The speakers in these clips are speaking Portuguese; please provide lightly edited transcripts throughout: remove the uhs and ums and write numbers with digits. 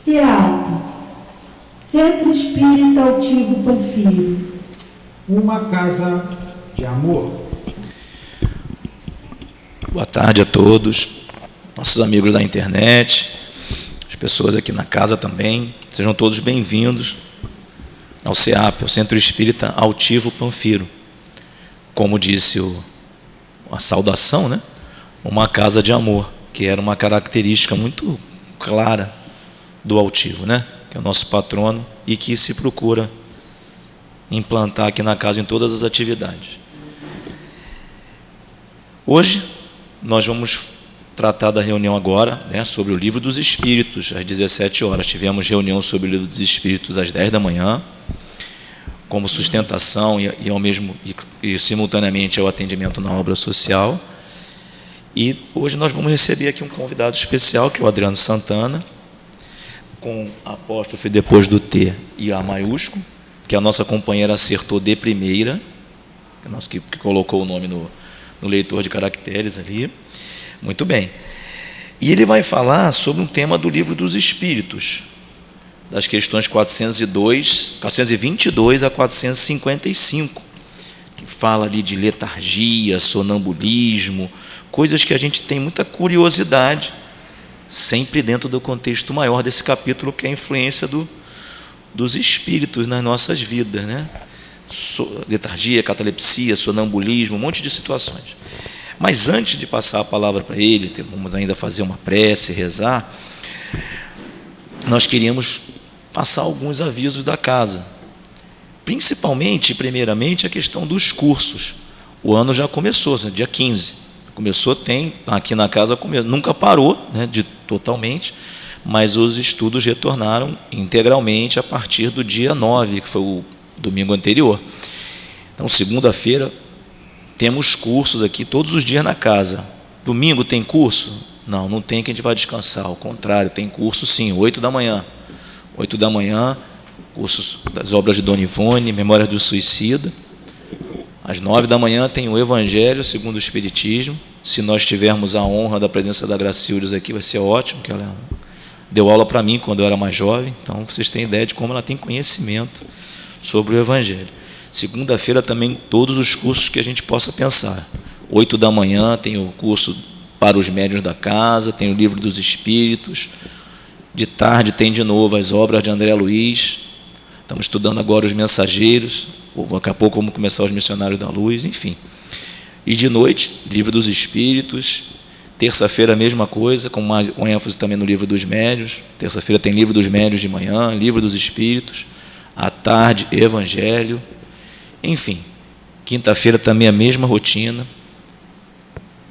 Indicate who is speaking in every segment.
Speaker 1: CEAP, Centro Espírita Altivo Panfiro.
Speaker 2: Uma casa de amor.
Speaker 3: Boa tarde a todos, nossos amigos da internet, as pessoas aqui na casa também. Sejam todos bem-vindos ao CEAP, ao Centro Espírita Altivo Panfiro. Como disse a saudação, né? Uma casa de amor, que era uma característica muito clara do Altivo, né? Que é o nosso patrono e que se procura implantar aqui na casa em todas as atividades. Hoje nós vamos tratar da reunião agora, né, sobre o Livro dos Espíritos, às 17 horas. Tivemos reunião sobre o Livro dos Espíritos às 10 da manhã, como sustentação e simultaneamente ao atendimento na obra social. E hoje nós vamos receber aqui um convidado especial, que é o Adriano Santana, com apóstrofe depois do T e A maiúsculo, que a nossa companheira acertou de primeira, que colocou o nome no leitor de caracteres ali. Muito bem. E ele vai falar sobre um tema do Livro dos Espíritos, das questões 422 a 455, que fala ali de letargia, sonambulismo, coisas que a gente tem muita curiosidade, sempre dentro do contexto maior desse capítulo, que é a influência dos espíritos nas nossas vidas, né? Letargia, catalepsia, sonambulismo, um monte de situações. Mas antes de passar a palavra para ele, vamos ainda fazer uma prece, rezar, nós queríamos passar alguns avisos da casa, principalmente, primeiramente, a questão dos cursos. O ano já começou, dia 15. Começou, aqui na casa, nunca parou, né, totalmente, mas os estudos retornaram integralmente a partir do dia 9, que foi o domingo anterior. Então, segunda-feira, temos cursos aqui todos os dias na casa. Domingo tem curso? Não, não tem, que a gente vai descansar. Ao contrário, tem curso sim, 8 da manhã. 8 da manhã, cursos das obras de Dona Ivone, Memórias do Suicida. Às 9 da manhã tem o Evangelho segundo o Espiritismo. Se nós tivermos a honra da presença da Gracildes aqui, vai ser ótimo, que ela deu aula para mim quando eu era mais jovem. Então, vocês têm ideia de como ela tem conhecimento sobre o Evangelho. Segunda-feira também todos os cursos que a gente possa pensar. 8 da manhã tem o curso para os médiuns da casa, tem o Livro dos Espíritos. De tarde tem de novo as obras de André Luiz. Estamos estudando agora os Mensageiros. Daqui a pouco vamos começar os Missionários da Luz, enfim. E de noite, Livro dos Espíritos. Terça-feira a mesma coisa, com ênfase também no Livro dos Médiuns. Terça-feira tem Livro dos Médiuns de manhã, Livro dos Espíritos. À tarde, Evangelho. Enfim, quinta-feira também a mesma rotina.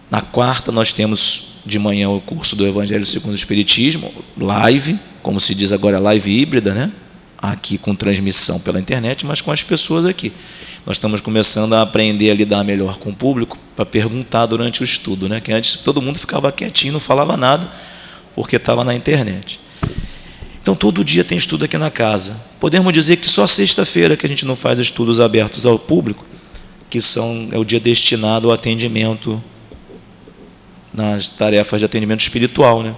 Speaker 3: Na quarta nós temos de manhã o curso do Evangelho segundo o Espiritismo, live, como se diz agora, live híbrida, né? Aqui com transmissão pela internet, mas com as pessoas aqui. Nós estamos começando a aprender a lidar melhor com o público para perguntar durante o estudo, né? Que antes todo mundo ficava quietinho, não falava nada, porque estava na internet. Então, todo dia tem estudo aqui na casa. Podemos dizer que só sexta-feira que a gente não faz estudos abertos ao público, que é o dia destinado ao atendimento nas tarefas de atendimento espiritual, né?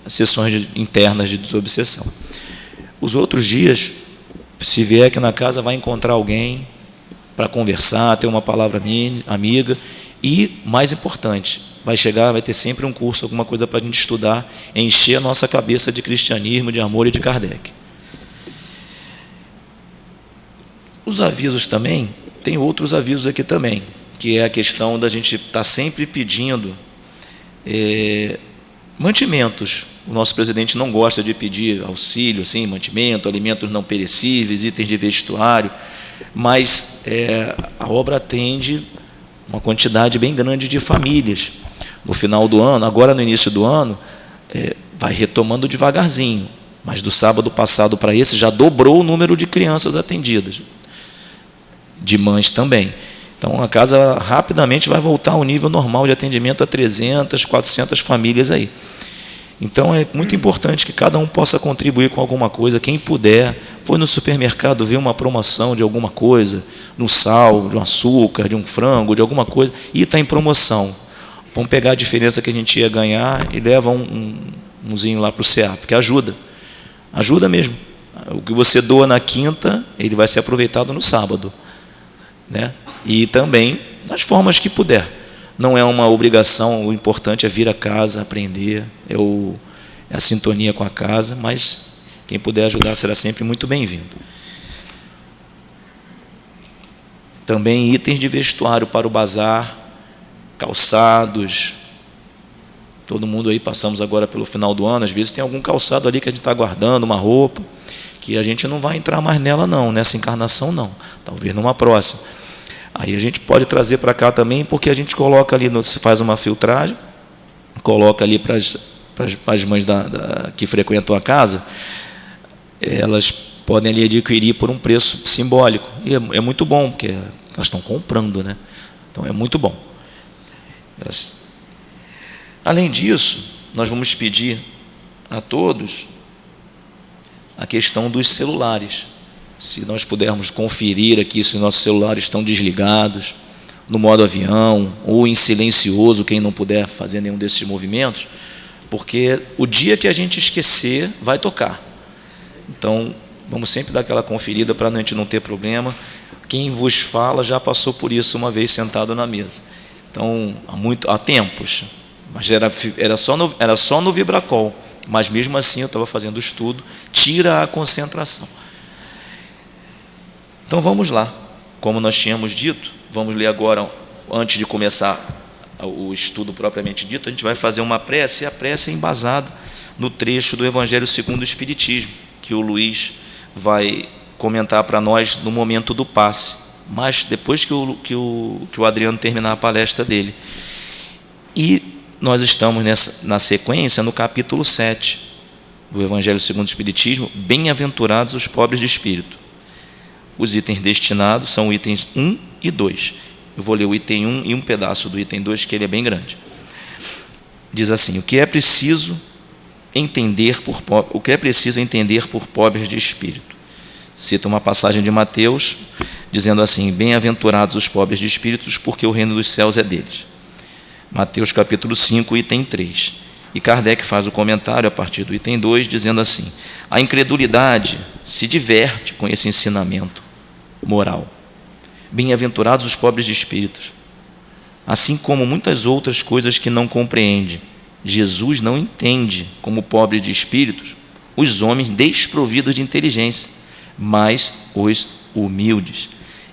Speaker 3: Sessões internas de desobsessão. Os outros dias, se vier aqui na casa, vai encontrar alguém para conversar, ter uma palavra amiga e, mais importante, vai ter sempre um curso, alguma coisa para a gente estudar, encher a nossa cabeça de cristianismo, de amor e de Kardec. Os avisos também, tem outros avisos aqui também, que é a questão da gente estar sempre pedindo mantimentos. O nosso presidente não gosta de pedir auxílio, assim, mantimento, alimentos não perecíveis, itens de vestuário, mas a obra atende uma quantidade bem grande de famílias. No final do ano, agora no início do ano, vai retomando devagarzinho, mas do sábado passado para esse já dobrou o número de crianças atendidas, de mães também. Então, a casa rapidamente vai voltar ao nível normal de atendimento a 300, 400 famílias aí. Então, é muito importante que cada um possa contribuir com alguma coisa. Quem puder, foi no supermercado ver uma promoção de alguma coisa, no sal, de um açúcar, de um frango, de alguma coisa, e está em promoção. Vamos pegar a diferença que a gente ia ganhar e leva umzinho lá para o CEAP, que ajuda. Ajuda mesmo. O que você doa na quinta, ele vai ser aproveitado no sábado, né? E também nas formas que puder. Não é uma obrigação, o importante é vir a casa, aprender, é a sintonia com a casa, mas quem puder ajudar será sempre muito bem-vindo. Também itens de vestuário para o bazar, calçados. Todo mundo aí, passamos agora pelo final do ano, às vezes tem algum calçado ali que a gente está guardando, uma roupa, que a gente não vai entrar mais nela não, nessa encarnação não, talvez numa próxima. Aí a gente pode trazer para cá também, porque a gente coloca ali, se faz uma filtragem, coloca ali para as mães que frequentam a casa, elas podem ali adquirir por um preço simbólico. E é muito bom, porque elas estão comprando, né? Então é muito bom. Além disso, nós vamos pedir a todos a questão dos celulares. Se nós pudermos conferir aqui se os nossos celulares estão desligados, no modo avião, ou em silencioso, quem não puder fazer nenhum desses movimentos, porque o dia que a gente esquecer, vai tocar. Então, vamos sempre dar aquela conferida para a gente não ter problema. Quem vos fala já passou por isso uma vez sentado na mesa. Então, há tempos, mas era só no Vibracol, mas mesmo assim eu estava fazendo o estudo, tira a concentração. Então vamos lá, como nós tínhamos dito, vamos ler agora, antes de começar o estudo propriamente dito, a gente vai fazer uma prece, e a prece é embasada no trecho do Evangelho segundo o Espiritismo, que o Luiz vai comentar para nós no momento do passe, mas depois que o Adriano terminar a palestra dele. E nós estamos na sequência, no capítulo 7 do Evangelho segundo o Espiritismo, bem-aventurados os pobres de espírito. Os itens destinados são itens 1 e 2. Eu vou ler o item 1 e um pedaço do item 2, que ele é bem grande. Diz assim: o que é preciso entender por pobres de espírito. Cita uma passagem de Mateus, dizendo assim: bem-aventurados os pobres de espíritos, porque o reino dos céus é deles. Mateus capítulo 5, item 3. E Kardec faz o comentário a partir do item 2, dizendo assim: a incredulidade se diverte com esse ensinamento moral. Bem-aventurados os pobres de espíritos. Assim como muitas outras coisas que não compreende, Jesus não entende como pobres de espíritos os homens desprovidos de inteligência, mas os humildes.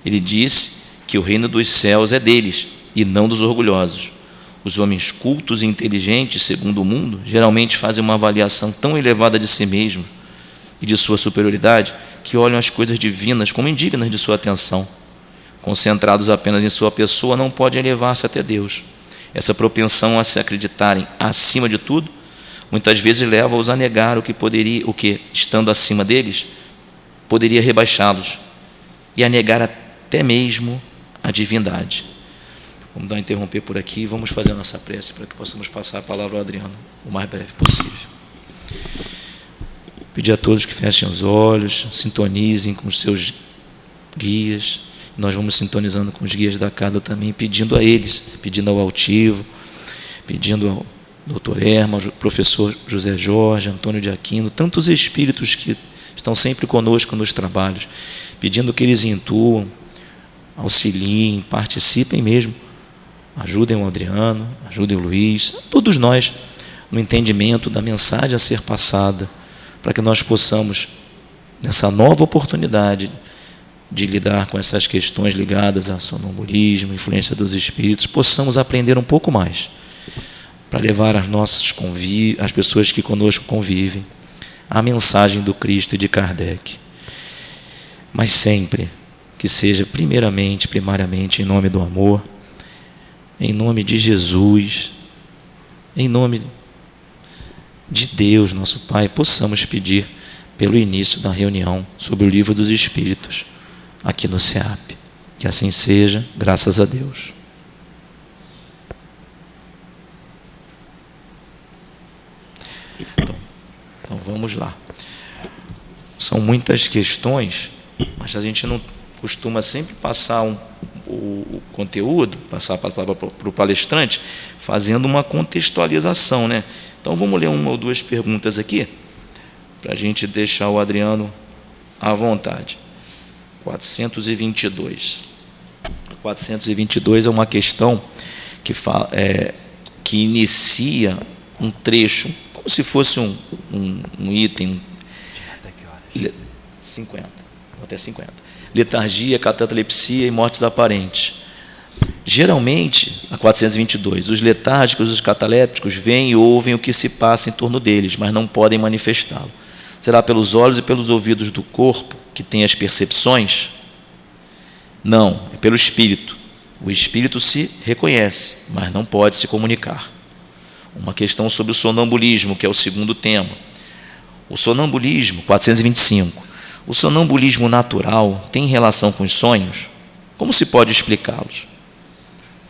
Speaker 3: Ele disse que o reino dos céus é deles e não dos orgulhosos. Os homens cultos e inteligentes, segundo o mundo, geralmente fazem uma avaliação tão elevada de si mesmos e de sua superioridade, que olham as coisas divinas como indignas de sua atenção. Concentrados apenas em sua pessoa, não podem elevar-se até Deus. Essa propensão a se acreditarem acima de tudo, muitas vezes leva-os a negar o que, estando acima deles, poderia rebaixá-los, e a negar até mesmo a divindade. Vamos dar um interromper por aqui e vamos fazer a nossa prece para que possamos passar a palavra ao Adriano o mais breve possível. Pedir a todos que fechem os olhos, sintonizem com os seus guias. Nós vamos sintonizando com os guias da casa também, pedindo a eles, pedindo ao altivo, pedindo ao doutor Erma, ao professor José Jorge, Antônio de Aquino, tantos espíritos que estão sempre conosco nos trabalhos, pedindo que eles intuam, auxiliem, participem mesmo, ajudem o Adriano, ajudem o Luiz, todos nós, no entendimento da mensagem a ser passada, para que nós possamos, nessa nova oportunidade de lidar com essas questões ligadas a sonambulismo, influência dos espíritos, possamos aprender um pouco mais, para levar as pessoas que conosco convivem, a mensagem do Cristo e de Kardec. Mas sempre que seja primariamente, em nome do amor, em nome de Jesus, em nome de Deus, nosso Pai, possamos pedir pelo início da reunião sobre o Livro dos Espíritos, aqui no SEAP. Que assim seja, graças a Deus. Então vamos lá. São muitas questões, mas a gente não costuma sempre passar o conteúdo, passar a palavra para o palestrante, fazendo uma contextualização, né? Então vamos ler uma ou duas perguntas aqui, para a gente deixar o Adriano à vontade. 422. 422 é uma questão que inicia um trecho, como se fosse um item. 50, até 50. Letargia, catalepsia e mortes aparentes. Geralmente, a 422, os letárgicos e os catalépticos veem e ouvem o que se passa em torno deles, mas não podem manifestá-lo. Será pelos olhos e pelos ouvidos do corpo que tem as percepções? Não, é pelo espírito. O espírito se reconhece, mas não pode se comunicar. Uma questão sobre o sonambulismo, que é o segundo tema. O sonambulismo, 425. O sonambulismo natural tem relação com os sonhos? Como se pode explicá-los?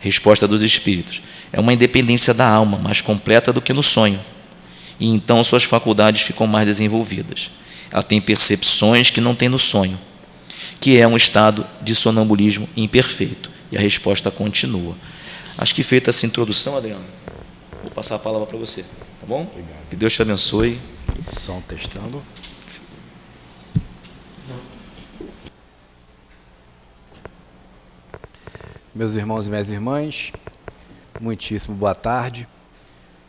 Speaker 3: Resposta dos espíritos. É uma independência da alma, mais completa do que no sonho. E então suas faculdades ficam mais desenvolvidas. Ela tem percepções que não tem no sonho, que é um estado de sonambulismo imperfeito. E a resposta continua. Acho que feita essa introdução, Adriano, vou passar a palavra para você, tá bom?
Speaker 4: Obrigado.
Speaker 3: Que Deus te abençoe.
Speaker 4: Som testando. Meus irmãos e minhas irmãs, muitíssimo boa tarde.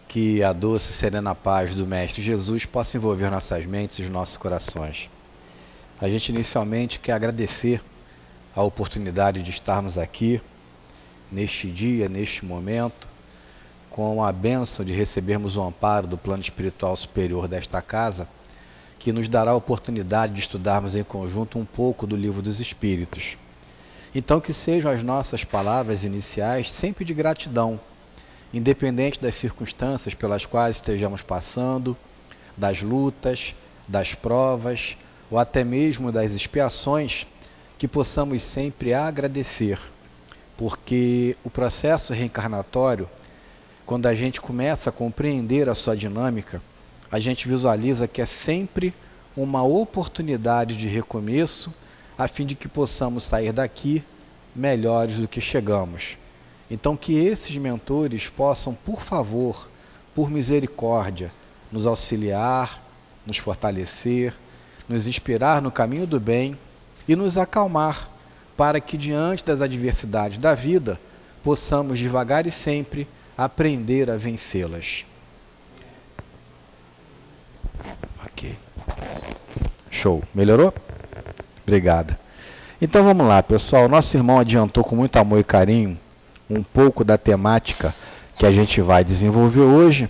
Speaker 4: Que a doce e serena paz do Mestre Jesus possa envolver nossas mentes e os nossos corações. A gente inicialmente quer agradecer a oportunidade de estarmos aqui, neste dia, neste momento, com a bênção de recebermos o amparo do plano espiritual superior desta casa, que nos dará a oportunidade de estudarmos em conjunto um pouco do Livro dos Espíritos. Então, que sejam as nossas palavras iniciais sempre de gratidão, independente das circunstâncias pelas quais estejamos passando, das lutas, das provas, ou até mesmo das expiações, que possamos sempre agradecer, porque o processo reencarnatório, quando a gente começa a compreender a sua dinâmica, a gente visualiza que é sempre uma oportunidade de recomeço, a fim de que possamos sair daqui melhores do que chegamos. Então, que esses mentores possam, por favor, por misericórdia, nos auxiliar, nos fortalecer, nos inspirar no caminho do bem e nos acalmar, para que, diante das adversidades da vida, possamos devagar e sempre aprender a vencê-las. Ok. Show. Melhorou? Obrigado. Então vamos lá, pessoal. Nosso irmão adiantou com muito amor e carinho um pouco da temática que a gente vai desenvolver hoje.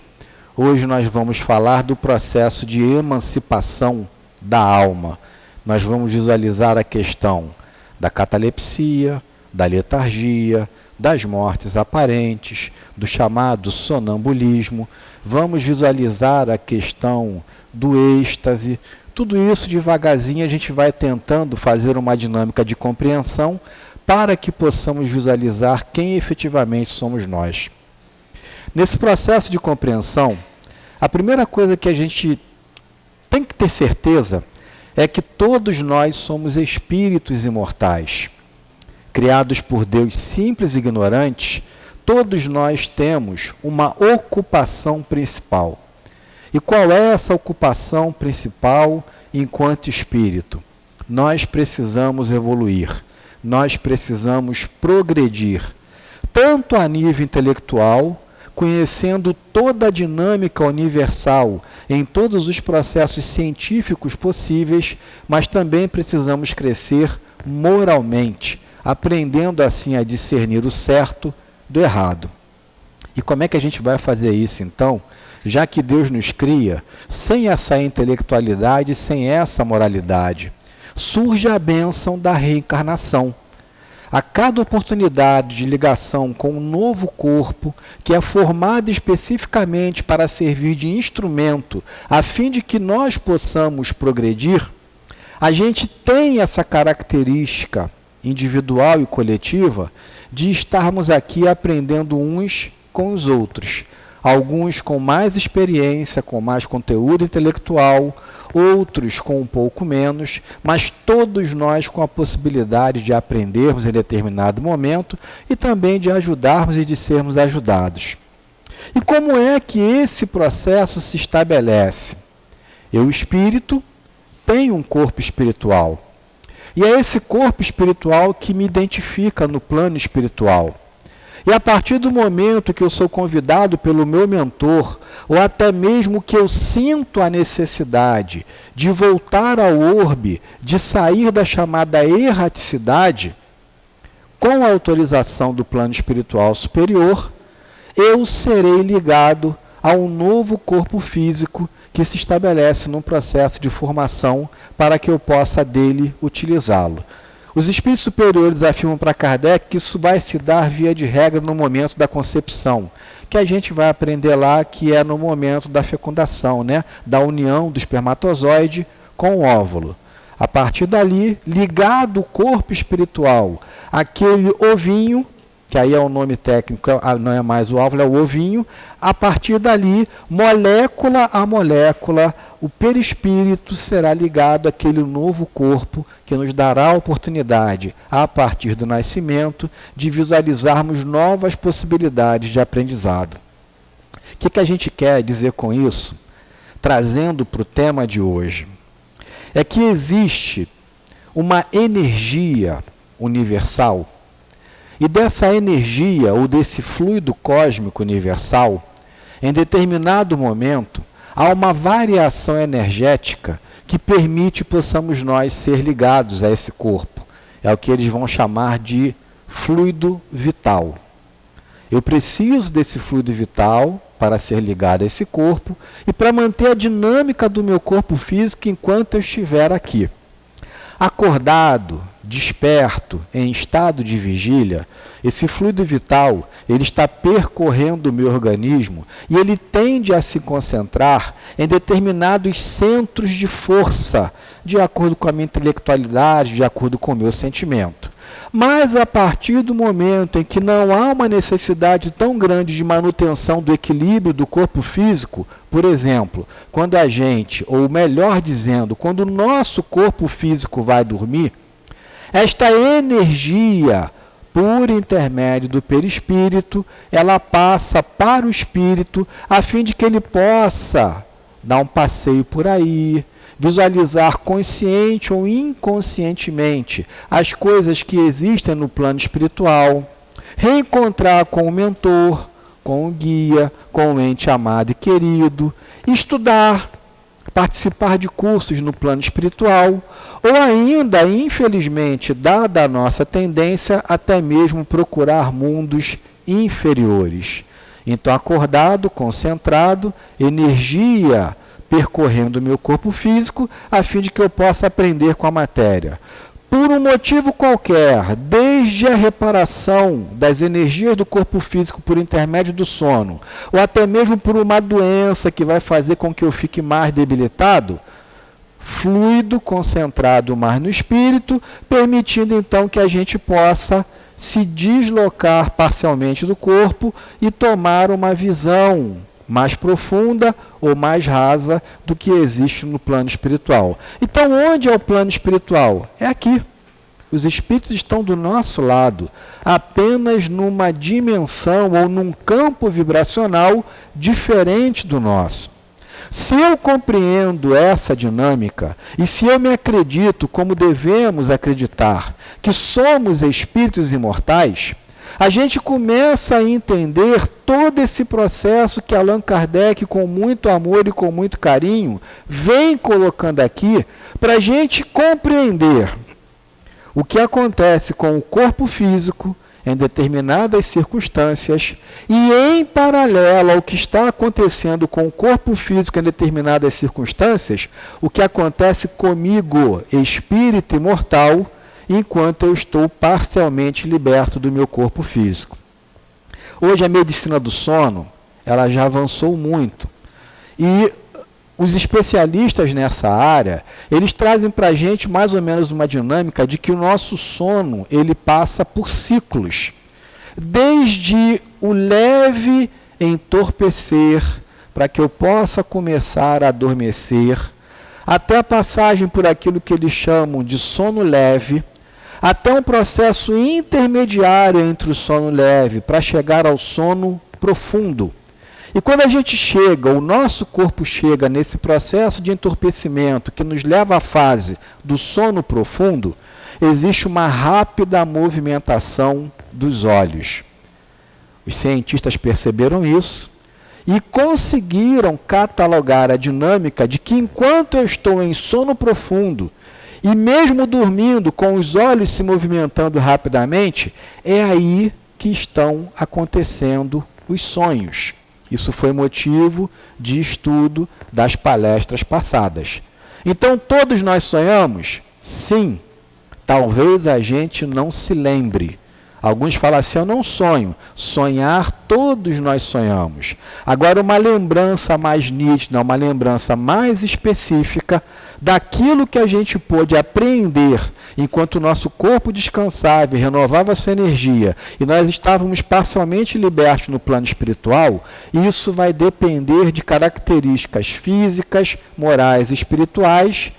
Speaker 4: Hoje nós vamos falar do processo de emancipação da alma. Nós vamos visualizar a questão da catalepsia, da letargia, das mortes aparentes, do chamado sonambulismo. Vamos visualizar a questão do êxtase. Tudo isso devagarzinho a gente vai tentando fazer uma dinâmica de compreensão para que possamos visualizar quem efetivamente somos nós. Nesse processo de compreensão, a primeira coisa que a gente tem que ter certeza é que todos nós somos espíritos imortais. Criados por Deus simples e ignorantes, todos nós temos uma ocupação principal. E qual é essa ocupação principal enquanto espírito? Nós precisamos evoluir, nós precisamos progredir, tanto a nível intelectual, conhecendo toda a dinâmica universal em todos os processos científicos possíveis, mas também precisamos crescer moralmente, aprendendo assim a discernir o certo do errado. E como é que a gente vai fazer isso então? Já que Deus nos cria sem essa intelectualidade, sem essa moralidade, surge a bênção da reencarnação. A cada oportunidade de ligação com um novo corpo, que é formado especificamente para servir de instrumento, a fim de que nós possamos progredir, a gente tem essa característica individual e coletiva de estarmos aqui aprendendo uns com os outros. Alguns com mais experiência, com mais conteúdo intelectual, outros com um pouco menos, mas todos nós com a possibilidade de aprendermos em determinado momento e também de ajudarmos e de sermos ajudados. E como é que esse processo se estabelece? Eu, espírito, tenho um corpo espiritual. E é esse corpo espiritual que me identifica no plano espiritual. E a partir do momento que eu sou convidado pelo meu mentor, ou até mesmo que eu sinto a necessidade de voltar ao orbe, de sair da chamada erraticidade, com a autorização do plano espiritual superior, eu serei ligado a um novo corpo físico que se estabelece num processo de formação para que eu possa dele utilizá-lo. Os espíritos superiores afirmam para Kardec que isso vai se dar via de regra no momento da concepção, que a gente vai aprender lá que é no momento da fecundação, né? Da união do espermatozoide com o óvulo. A partir dali, ligado o corpo espiritual àquele ovinho, que aí é o nome técnico, não é mais o óvulo, é o ovinho, a partir dali, molécula a molécula, o perispírito será ligado àquele novo corpo que nos dará a oportunidade, a partir do nascimento, de visualizarmos novas possibilidades de aprendizado. O que a gente quer dizer com isso, trazendo para o tema de hoje? É que existe uma energia universal, e dessa energia, ou desse fluido cósmico universal, em determinado momento, há uma variação energética que permite possamos nós ser ligados a esse corpo. É o que eles vão chamar de fluido vital. Eu preciso desse fluido vital para ser ligado a esse corpo e para manter a dinâmica do meu corpo físico enquanto eu estiver aqui. Acordado, desperto, em estado de vigília, esse fluido vital, ele está percorrendo o meu organismo e ele tende a se concentrar em determinados centros de força, de acordo com a minha intelectualidade, de acordo com o meu sentimento. Mas a partir do momento em que não há uma necessidade tão grande de manutenção do equilíbrio do corpo físico, por exemplo, quando a gente, ou melhor dizendo, quando o nosso corpo físico vai dormir, esta energia, por intermédio do perispírito, ela passa para o espírito, a fim de que ele possa dar um passeio por aí, visualizar consciente ou inconscientemente as coisas que existem no plano espiritual, reencontrar com o mentor, com o guia, com o ente amado e querido, estudar, participar de cursos no plano espiritual, ou ainda, infelizmente, dada a nossa tendência, até mesmo procurar mundos inferiores. Então, acordado, concentrado, energia percorrendo o meu corpo físico, a fim de que eu possa aprender com a matéria. Por um motivo qualquer, desde a reparação das energias do corpo físico por intermédio do sono, ou até mesmo por uma doença que vai fazer com que eu fique mais debilitado, fluido concentrado mais no espírito, permitindo então que a gente possa se deslocar parcialmente do corpo e tomar uma visão mais profunda ou mais rasa do que existe no plano espiritual. Então, onde é o plano espiritual? É aqui. Os espíritos estão do nosso lado, apenas numa dimensão ou num campo vibracional diferente do nosso. Se eu compreendo essa dinâmica e se eu me acredito, como devemos acreditar, que somos espíritos imortais, a gente começa a entender todo esse processo que Allan Kardec, com muito amor e com muito carinho, vem colocando aqui para a gente compreender o que acontece com o corpo físico em determinadas circunstâncias e, em paralelo ao que está acontecendo com o corpo físico em determinadas circunstâncias, o que acontece comigo, espírito imortal, enquanto eu estou parcialmente liberto do meu corpo físico. Hoje a medicina do sono, ela já avançou muito. E os especialistas nessa área, eles trazem para a gente mais ou menos uma dinâmica de que o nosso sono, ele passa por ciclos. Desde o leve entorpecer, para que eu possa começar a adormecer, até a passagem por aquilo que eles chamam de sono leve, até um processo intermediário entre o sono leve para chegar ao sono profundo. E quando a gente chega, o nosso corpo chega nesse processo de entorpecimento que nos leva à fase do sono profundo, existe uma rápida movimentação dos olhos. Os cientistas perceberam isso e conseguiram catalogar a dinâmica de que enquanto eu estou em sono profundo, e mesmo dormindo com os olhos se movimentando rapidamente, é aí que estão acontecendo os sonhos. Isso foi motivo de estudo das palestras passadas. Então, todos nós sonhamos? Sim. Talvez a gente não se lembre. Alguns falam assim, eu não sonho. Sonhar, todos nós sonhamos. Agora, uma lembrança mais nítida, uma lembrança mais específica daquilo que a gente pôde apreender enquanto o nosso corpo descansava e renovava a sua energia, e nós estávamos parcialmente libertos no plano espiritual, isso vai depender de características físicas, morais e espirituais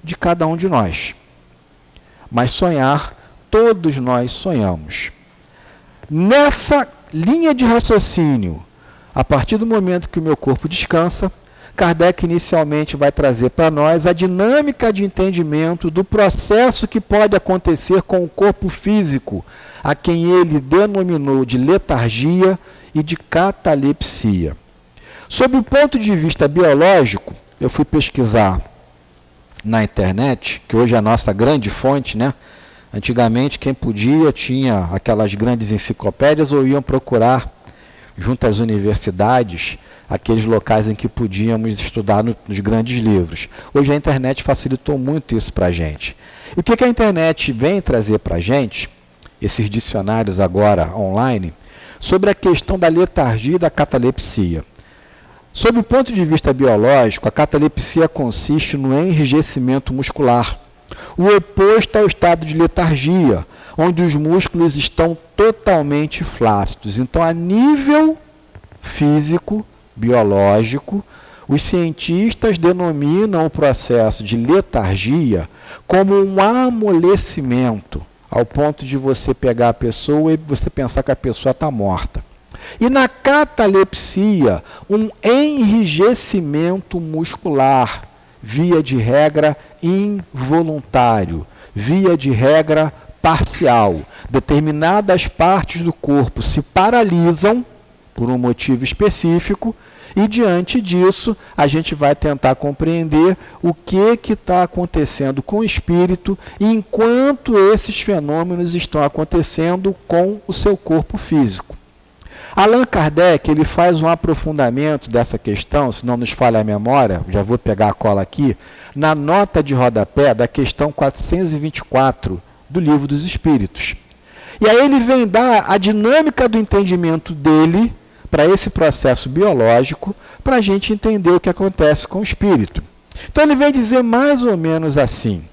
Speaker 4: de cada um de nós. Mas sonhar, todos nós sonhamos. Nessa linha de raciocínio, a partir do momento que o meu corpo descansa, Kardec inicialmente vai trazer para nós a dinâmica de entendimento do processo que pode acontecer com o corpo físico, a quem ele denominou de letargia e de catalepsia. Sob o ponto de vista biológico, eu fui pesquisar na internet, que hoje é a nossa grande fonte, né? Antigamente, quem podia tinha aquelas grandes enciclopédias ou iam procurar, junto às universidades, aqueles locais em que podíamos estudar nos grandes livros. Hoje a internet facilitou muito isso para a gente. E o que a internet vem trazer para a gente, esses dicionários agora online, sobre a questão da letargia e da catalepsia. Sob o ponto de vista biológico, a catalepsia consiste no enrijecimento muscular, o oposto ao estado de letargia, onde os músculos estão totalmente flácidos. Então, a nível físico, biológico, os cientistas denominam o processo de letargia como um amolecimento, ao ponto de você pegar a pessoa e você pensar que a pessoa está morta. E na catalepsia, um enrijecimento muscular, via de regra involuntário, via de regra parcial. Determinadas partes do corpo se paralisam por um motivo específico e, diante disso, a gente vai tentar compreender o que está acontecendo com o espírito enquanto esses fenômenos estão acontecendo com o seu corpo físico. Allan Kardec ele faz um aprofundamento dessa questão, se não nos falha a memória, já vou pegar a cola aqui, na nota de rodapé da questão 424 do Livro dos Espíritos. E aí ele vem dar a dinâmica do entendimento dele para esse processo biológico, para a gente entender o que acontece com o espírito. Então ele vem dizer mais ou menos assim: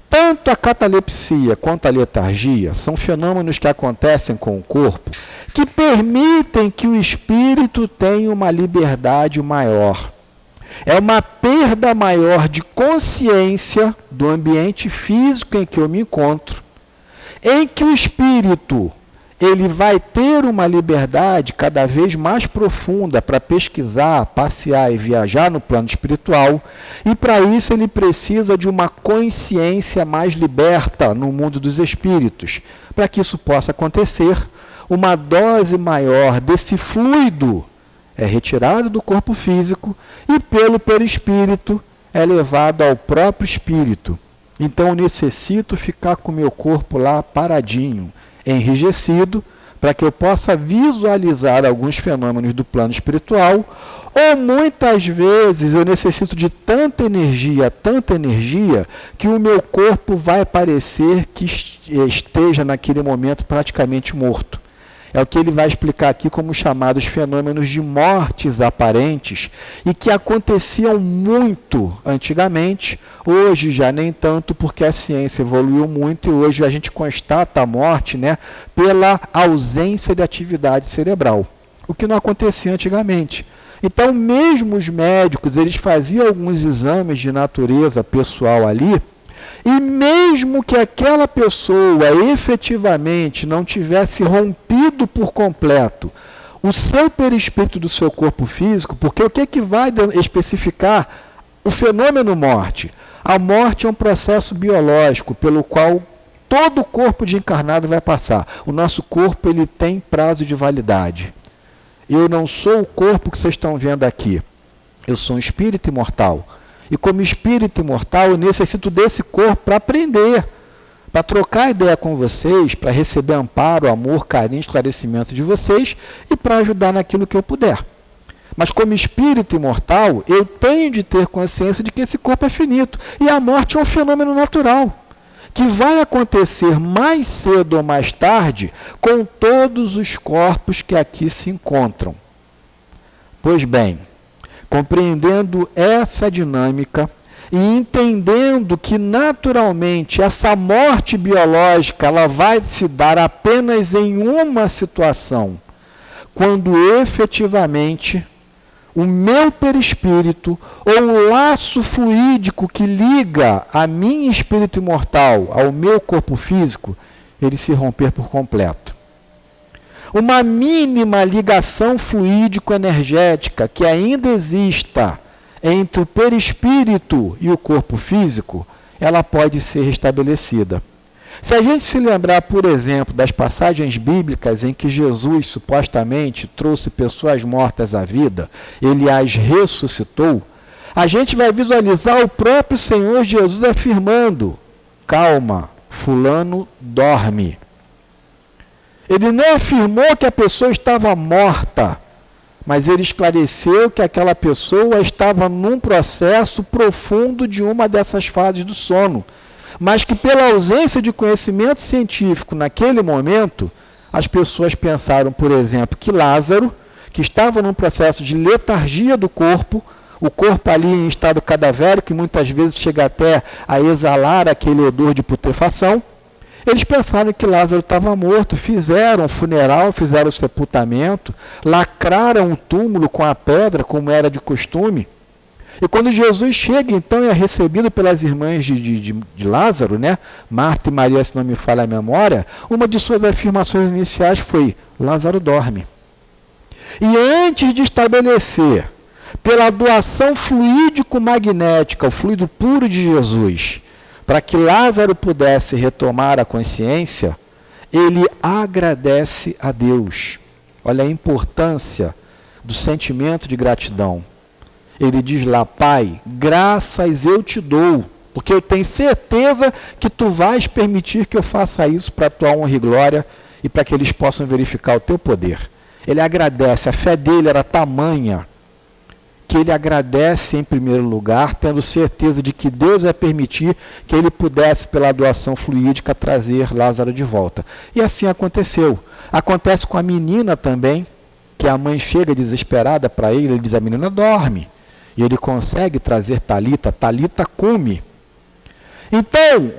Speaker 4: tanto a catalepsia quanto a letargia são fenômenos que acontecem com o corpo que permitem que o espírito tenha uma liberdade maior. É uma perda maior de consciência do ambiente físico em que eu me encontro, em que o espírito ele vai ter uma liberdade cada vez mais profunda para pesquisar, passear e viajar no plano espiritual, e para isso ele precisa de uma consciência mais liberta no mundo dos espíritos. Para que isso possa acontecer, uma dose maior desse fluido é retirado do corpo físico e pelo perispírito é levado ao próprio espírito. Então eu necessito ficar com o meu corpo lá paradinho, enrijecido, para que eu possa visualizar alguns fenômenos do plano espiritual, ou muitas vezes eu necessito de tanta energia, que o meu corpo vai parecer que esteja naquele momento praticamente morto. É o que ele vai explicar aqui como chamados fenômenos de mortes aparentes e que aconteciam muito antigamente, hoje já nem tanto, porque a ciência evoluiu muito e hoje a gente constata a morte, né, pela ausência de atividade cerebral, o que não acontecia antigamente. Então, mesmo os médicos, eles faziam alguns exames de natureza pessoal ali, e mesmo que aquela pessoa efetivamente não tivesse rompido por completo o seu perispírito do seu corpo físico, porque o que vai especificar o fenômeno morte? A morte é um processo biológico pelo qual todo corpo de encarnado vai passar. O nosso corpo ele tem prazo de validade. Eu não sou o corpo que vocês estão vendo aqui. Eu sou um espírito imortal. E como espírito imortal, eu necessito desse corpo para aprender, para trocar ideia com vocês, para receber amparo, amor, carinho, esclarecimento de vocês e para ajudar naquilo que eu puder. Mas como espírito imortal, eu tenho de ter consciência de que esse corpo é finito. E a morte é um fenômeno natural, que vai acontecer mais cedo ou mais tarde com todos os corpos que aqui se encontram. Pois bem, compreendendo essa dinâmica e entendendo que naturalmente essa morte biológica ela vai se dar apenas em uma situação, quando efetivamente o meu perispírito ou o laço fluídico que liga a minha espírito imortal ao meu corpo físico, ele se romper por completo. Uma mínima ligação fluídico-energética que ainda exista entre o perispírito e o corpo físico, ela pode ser restabelecida. Se a gente se lembrar, por exemplo, das passagens bíblicas em que Jesus supostamente trouxe pessoas mortas à vida, ele as ressuscitou, a gente vai visualizar o próprio Senhor Jesus afirmando: calma, fulano dorme. Ele não afirmou que a pessoa estava morta, mas ele esclareceu que aquela pessoa estava num processo profundo de uma dessas fases do sono, mas que pela ausência de conhecimento científico naquele momento, as pessoas pensaram, por exemplo, que Lázaro, que estava num processo de letargia do corpo, o corpo ali em estado cadavérico, que muitas vezes chega até a exalar aquele odor de putrefação, eles pensaram que Lázaro estava morto, fizeram o funeral, fizeram o sepultamento, lacraram o túmulo com a pedra, como era de costume. E quando Jesus chega, então, e é recebido pelas irmãs de Lázaro, né? Marta e Maria, se não me falha a memória, uma de suas afirmações iniciais foi: Lázaro dorme. E antes de estabelecer, pela doação fluídico-magnética, o fluido puro de Jesus, para que Lázaro pudesse retomar a consciência, ele agradece a Deus. Olha a importância do sentimento de gratidão. Ele diz lá: Pai, graças eu te dou, porque eu tenho certeza que tu vais permitir que eu faça isso para a tua honra e glória e para que eles possam verificar o teu poder. Ele agradece, a fé dele era tamanha que ele agradece em primeiro lugar, tendo certeza de que Deus vai permitir que ele pudesse, pela doação fluídica, trazer Lázaro de volta. E assim aconteceu. Acontece com a menina também, que a mãe chega desesperada para ele, ele diz: a menina dorme. E ele consegue trazer Talita, Talita cume. Então,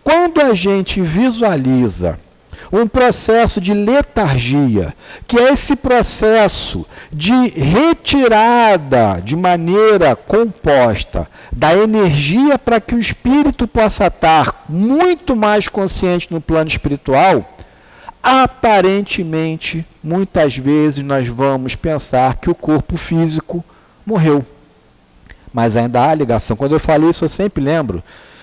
Speaker 4: quando a gente visualiza um processo de letargia, que é esse processo de retirada de maneira composta da energia para que o espírito possa estar muito mais consciente no plano espiritual, aparentemente, muitas vezes nós vamos pensar que o corpo físico morreu. Mas ainda há ligação. Quando eu falo isso, eu sempre lembro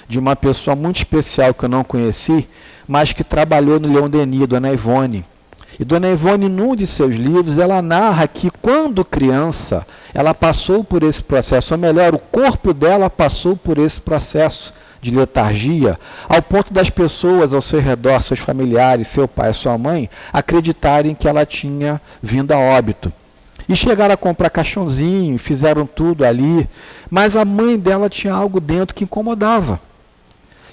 Speaker 4: de uma pessoa muito especial que eu não conheci, mas que trabalhou no Leão Denis, Dona Ivone. E Dona Ivone, num de seus livros, ela narra que quando criança, ela passou por esse processo, ou melhor, o corpo dela passou por esse processo de letargia, ao ponto das pessoas ao seu redor, seus familiares, seu pai, sua mãe, acreditarem que ela tinha vindo a óbito. E chegaram a comprar caixãozinho, fizeram tudo ali, mas a mãe dela tinha algo dentro que incomodava.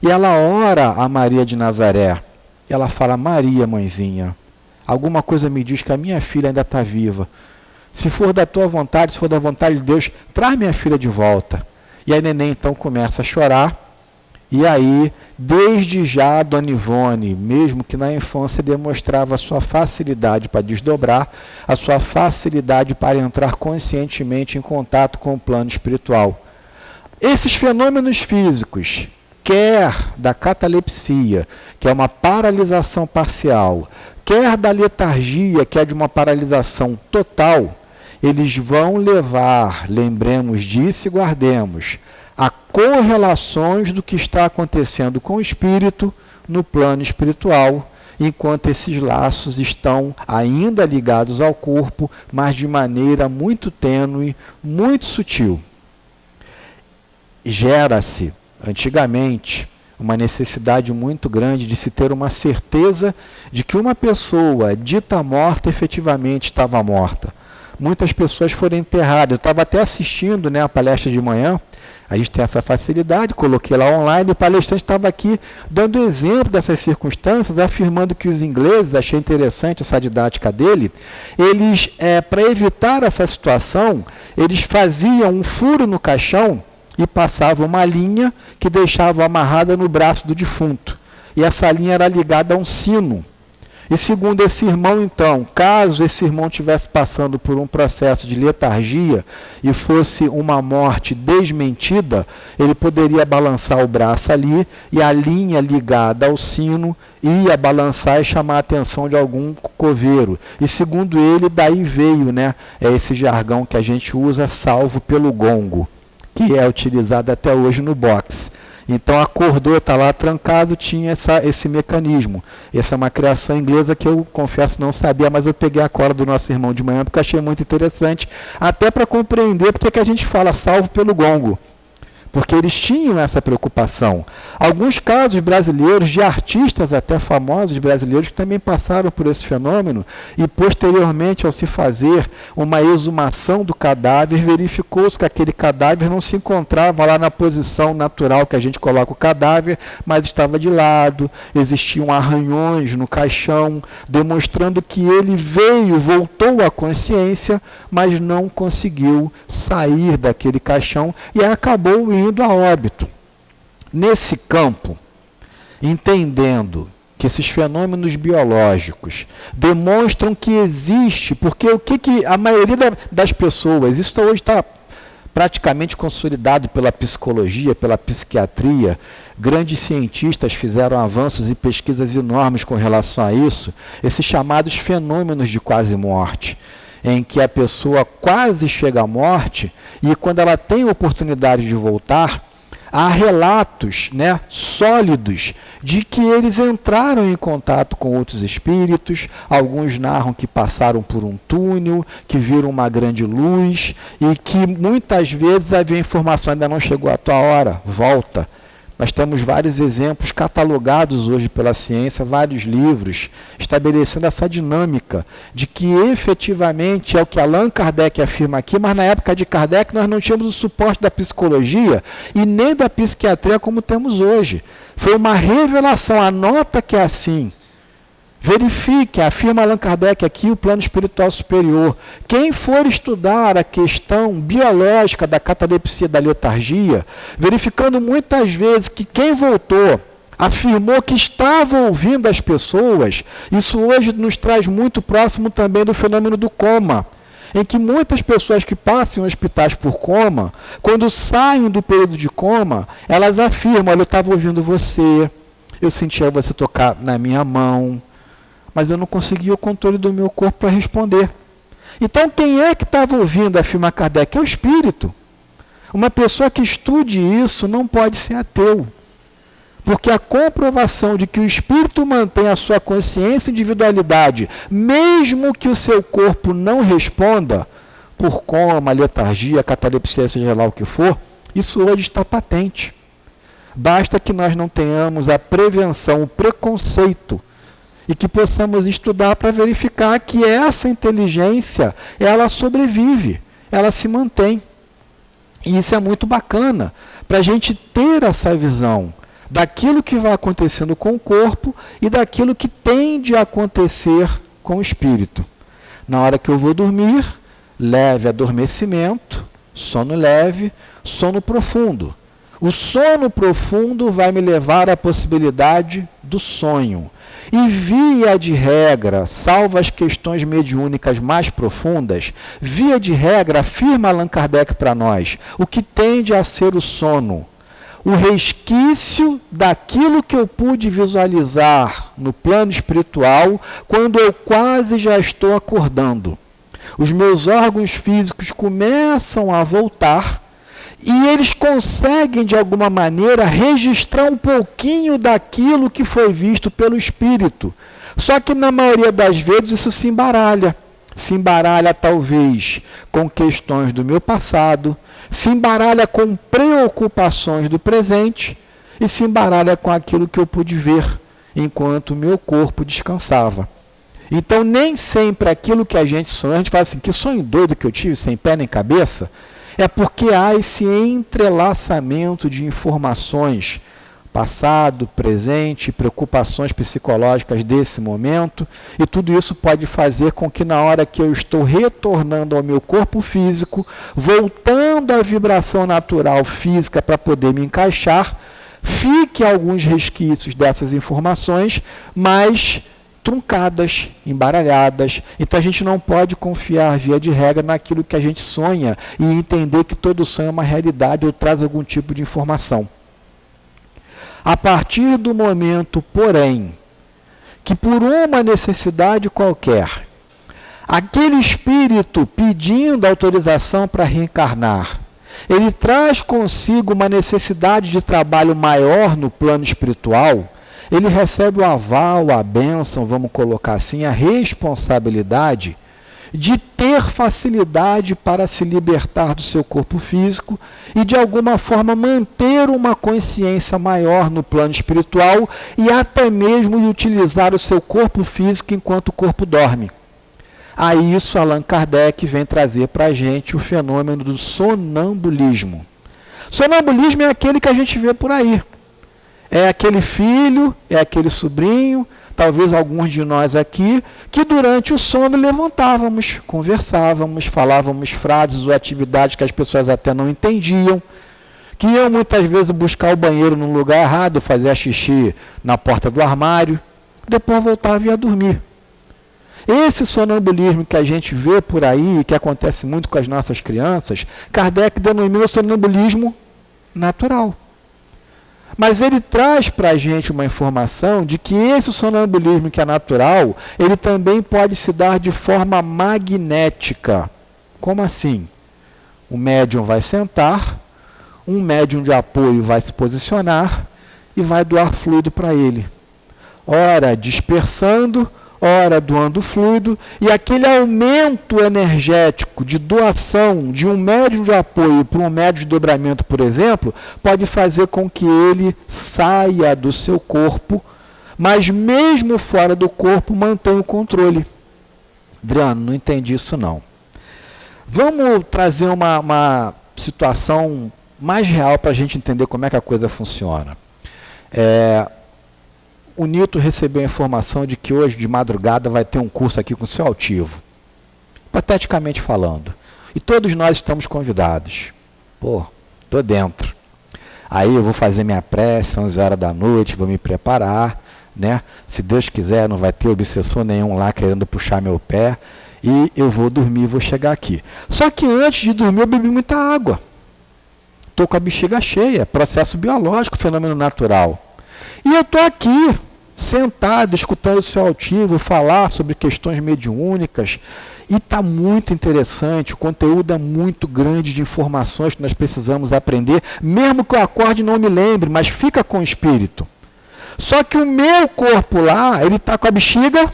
Speaker 4: E ela ora a Maria de Nazaré. E ela fala: Maria, mãezinha, alguma coisa me diz que a minha filha ainda está viva. Se for da tua vontade, se for da vontade de Deus, traz minha filha de volta. E a neném então começa a chorar. E aí, desde já, a Dona Ivone, mesmo que na infância demonstrava a sua facilidade para desdobrar, a sua facilidade para entrar conscientemente em contato com o plano espiritual. Esses fenômenos físicos, quer da catalepsia, que é uma paralisação parcial, quer da letargia, que é de uma paralisação total, eles vão levar, lembremos disso e guardemos, a correlações do que está acontecendo com o espírito no plano espiritual, enquanto esses laços estão ainda ligados ao corpo, mas de maneira muito tênue, muito sutil. Gera-se, antigamente, uma necessidade muito grande de se ter uma certeza de que uma pessoa dita morta efetivamente estava morta. Muitas pessoas foram enterradas. Eu estava até assistindo, a palestra de manhã. A gente tem essa facilidade, coloquei lá online, o palestrante estava aqui dando exemplo dessas circunstâncias, afirmando que os ingleses, achei interessante essa didática dele, eles, para evitar essa situação, eles faziam um furo no caixão e passavam uma linha que deixavam amarrada no braço do defunto. E essa linha era ligada a um sino. E segundo esse irmão, então, caso esse irmão estivesse passando por um processo de letargia e fosse uma morte desmentida, ele poderia balançar o braço ali e a linha ligada ao sino ia balançar e chamar a atenção de algum coveiro. E segundo ele, daí veio esse jargão que a gente usa, salvo pelo gongo, que é utilizado até hoje no boxe. Então, acordou, está lá trancado, tinha esse mecanismo. Essa é uma criação inglesa que eu, confesso, não sabia, mas eu peguei a cola do nosso irmão de manhã, porque eu achei muito interessante, até para compreender porque que a gente fala salvo pelo gongo. Porque eles tinham essa preocupação. Alguns casos brasileiros, de artistas até famosos brasileiros, que também passaram por esse fenômeno, e posteriormente, ao se fazer uma exumação do cadáver, verificou-se que aquele cadáver não se encontrava lá na posição natural que a gente coloca o cadáver, mas estava de lado, existiam arranhões no caixão, demonstrando que ele voltou à consciência, mas não conseguiu sair daquele caixão e acabou indo a óbito. Nesse campo, entendendo que esses fenômenos biológicos demonstram que existe, porque o que a maioria das pessoas, isso hoje está praticamente consolidado pela psicologia, pela psiquiatria, grandes cientistas fizeram avanços e pesquisas enormes com relação a isso, esses chamados fenômenos de quase morte, em que a pessoa quase chega à morte e quando ela tem a oportunidade de voltar, há relatos sólidos de que eles entraram em contato com outros espíritos, alguns narram que passaram por um túnel, que viram uma grande luz e que muitas vezes havia informação, ainda não chegou a tua hora, volta. Nós temos vários exemplos catalogados hoje pela ciência, vários livros, estabelecendo essa dinâmica de que efetivamente é o que Allan Kardec afirma aqui, mas na época de Kardec nós não tínhamos o suporte da psicologia e nem da psiquiatria como temos hoje. Foi uma revelação, anota que é assim. Verifique, afirma Allan Kardec aqui, o plano espiritual superior. Quem for estudar a questão biológica da catalepsia, da letargia, verificando muitas vezes que quem voltou afirmou que estava ouvindo as pessoas, isso hoje nos traz muito próximo também do fenômeno do coma, em que muitas pessoas que passam em hospitais por coma, quando saem do período de coma, elas afirmam, olha, eu estava ouvindo você, eu sentia você tocar na minha mão, mas eu não conseguia o controle do meu corpo para responder. Então, quem é que estava ouvindo, afirma Kardec? É o espírito. Uma pessoa que estude isso não pode ser ateu. Porque a comprovação de que o espírito mantém a sua consciência e individualidade, mesmo que o seu corpo não responda, por coma, letargia, catalepsia, seja lá o que for, isso hoje está patente. Basta que nós não tenhamos a prevenção, o preconceito, e que possamos estudar para verificar que essa inteligência, ela sobrevive, ela se mantém. E isso é muito bacana, para a gente ter essa visão daquilo que vai acontecendo com o corpo e daquilo que tende a acontecer com o espírito. Na hora que eu vou dormir, leve adormecimento, sono leve, sono profundo. O sono profundo vai me levar à possibilidade do sonho. E via de regra, salvo as questões mediúnicas mais profundas, via de regra, afirma Allan Kardec para nós, o que tende a ser o sono. o resquício daquilo que eu pude visualizar no plano espiritual quando eu quase já estou acordando. Os meus órgãos físicos começam a voltar e eles conseguem, de alguma maneira, registrar um pouquinho daquilo que foi visto pelo espírito. Só que, na maioria das vezes, isso se embaralha. Se embaralha, talvez, com questões do meu passado, se embaralha com preocupações do presente e se embaralha com aquilo que eu pude ver enquanto o meu corpo descansava. Então, nem sempre aquilo que a gente sonha, a gente fala assim, que sonho doido que eu tive, sem pé nem cabeça, é porque há esse entrelaçamento de informações, passado, presente, preocupações psicológicas desse momento, e tudo isso pode fazer com que na hora que eu estou retornando ao meu corpo físico, voltando à vibração natural física para poder me encaixar, fique alguns resquícios dessas informações, mas truncadas, embaralhadas. Então a gente não pode confiar, via de regra, naquilo que a gente sonha e entender que todo sonho é uma realidade ou traz algum tipo de informação. A partir do momento, porém, que por uma necessidade qualquer, aquele espírito pedindo autorização para reencarnar, ele traz consigo uma necessidade de trabalho maior no plano espiritual, ele recebe o aval, a bênção, vamos colocar assim, a responsabilidade de ter facilidade para se libertar do seu corpo físico e, de alguma forma, manter uma consciência maior no plano espiritual e até mesmo de utilizar o seu corpo físico enquanto o corpo dorme. A isso, Allan Kardec vem trazer para a gente o fenômeno do sonambulismo. Sonambulismo é aquele que a gente vê por aí. É aquele filho, é aquele sobrinho, talvez alguns de nós aqui, que durante o sono levantávamos, conversávamos, falávamos frases ou atividades que as pessoas até não entendiam, que iam muitas vezes buscar o banheiro num lugar errado, fazer xixi na porta do armário, depois voltava e ia dormir. Esse sonambulismo que a gente vê por aí, que acontece muito com as nossas crianças, Kardec denominou sonambulismo natural. Mas ele traz para a gente uma informação de que esse sonambulismo que é natural, ele também pode se dar de forma magnética. Como assim? O médium vai sentar, um médium de apoio vai se posicionar e vai doar fluido para ele. Ora dispersando, ora doando fluido, e aquele aumento energético de doação de um médium de apoio para um médium de dobramento, por exemplo, pode fazer com que ele saia do seu corpo, mas mesmo fora do corpo mantenha o controle. Adriano, não entendi isso não. Vamos trazer uma situação mais real para a gente entender como é que a coisa funciona. O Nito recebeu a informação de que hoje, de madrugada, vai ter um curso aqui com o seu altivo. Hipoteticamente falando. E todos nós estamos convidados. Pô, estou dentro. Aí eu vou fazer minha prece, 11 horas da noite, vou me preparar, né? Se Deus quiser, não vai ter obsessor nenhum lá querendo puxar meu pé. E eu vou dormir, vou chegar aqui. Só que antes de dormir, eu bebi muita água. Estou com a bexiga cheia, processo biológico, fenômeno natural. E eu estou aqui, sentado, escutando o seu altivo falar sobre questões mediúnicas, e está muito interessante, o conteúdo é muito grande de informações que nós precisamos aprender, mesmo que eu acorde e não me lembre, mas fica com o espírito. Só que o meu corpo lá, ele está com a bexiga.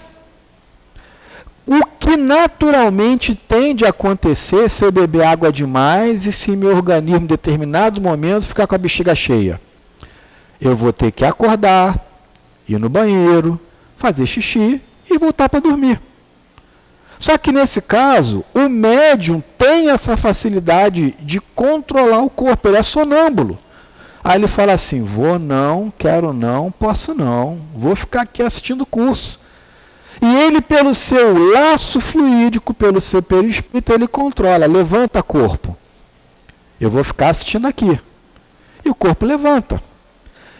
Speaker 4: O que naturalmente tende a acontecer se eu beber água demais e se meu organismo em determinado momento ficar com a bexiga cheia? Eu vou ter que acordar, ir no banheiro, fazer xixi e voltar para dormir. Só que nesse caso, o médium tem essa facilidade de controlar o corpo, ele é sonâmbulo. Aí ele fala assim, vou não, quero não, posso não, vou ficar aqui assistindo o curso. E ele, pelo seu laço fluídico, pelo seu perispírito, ele controla, levanta corpo. Eu vou ficar assistindo aqui. E o corpo levanta.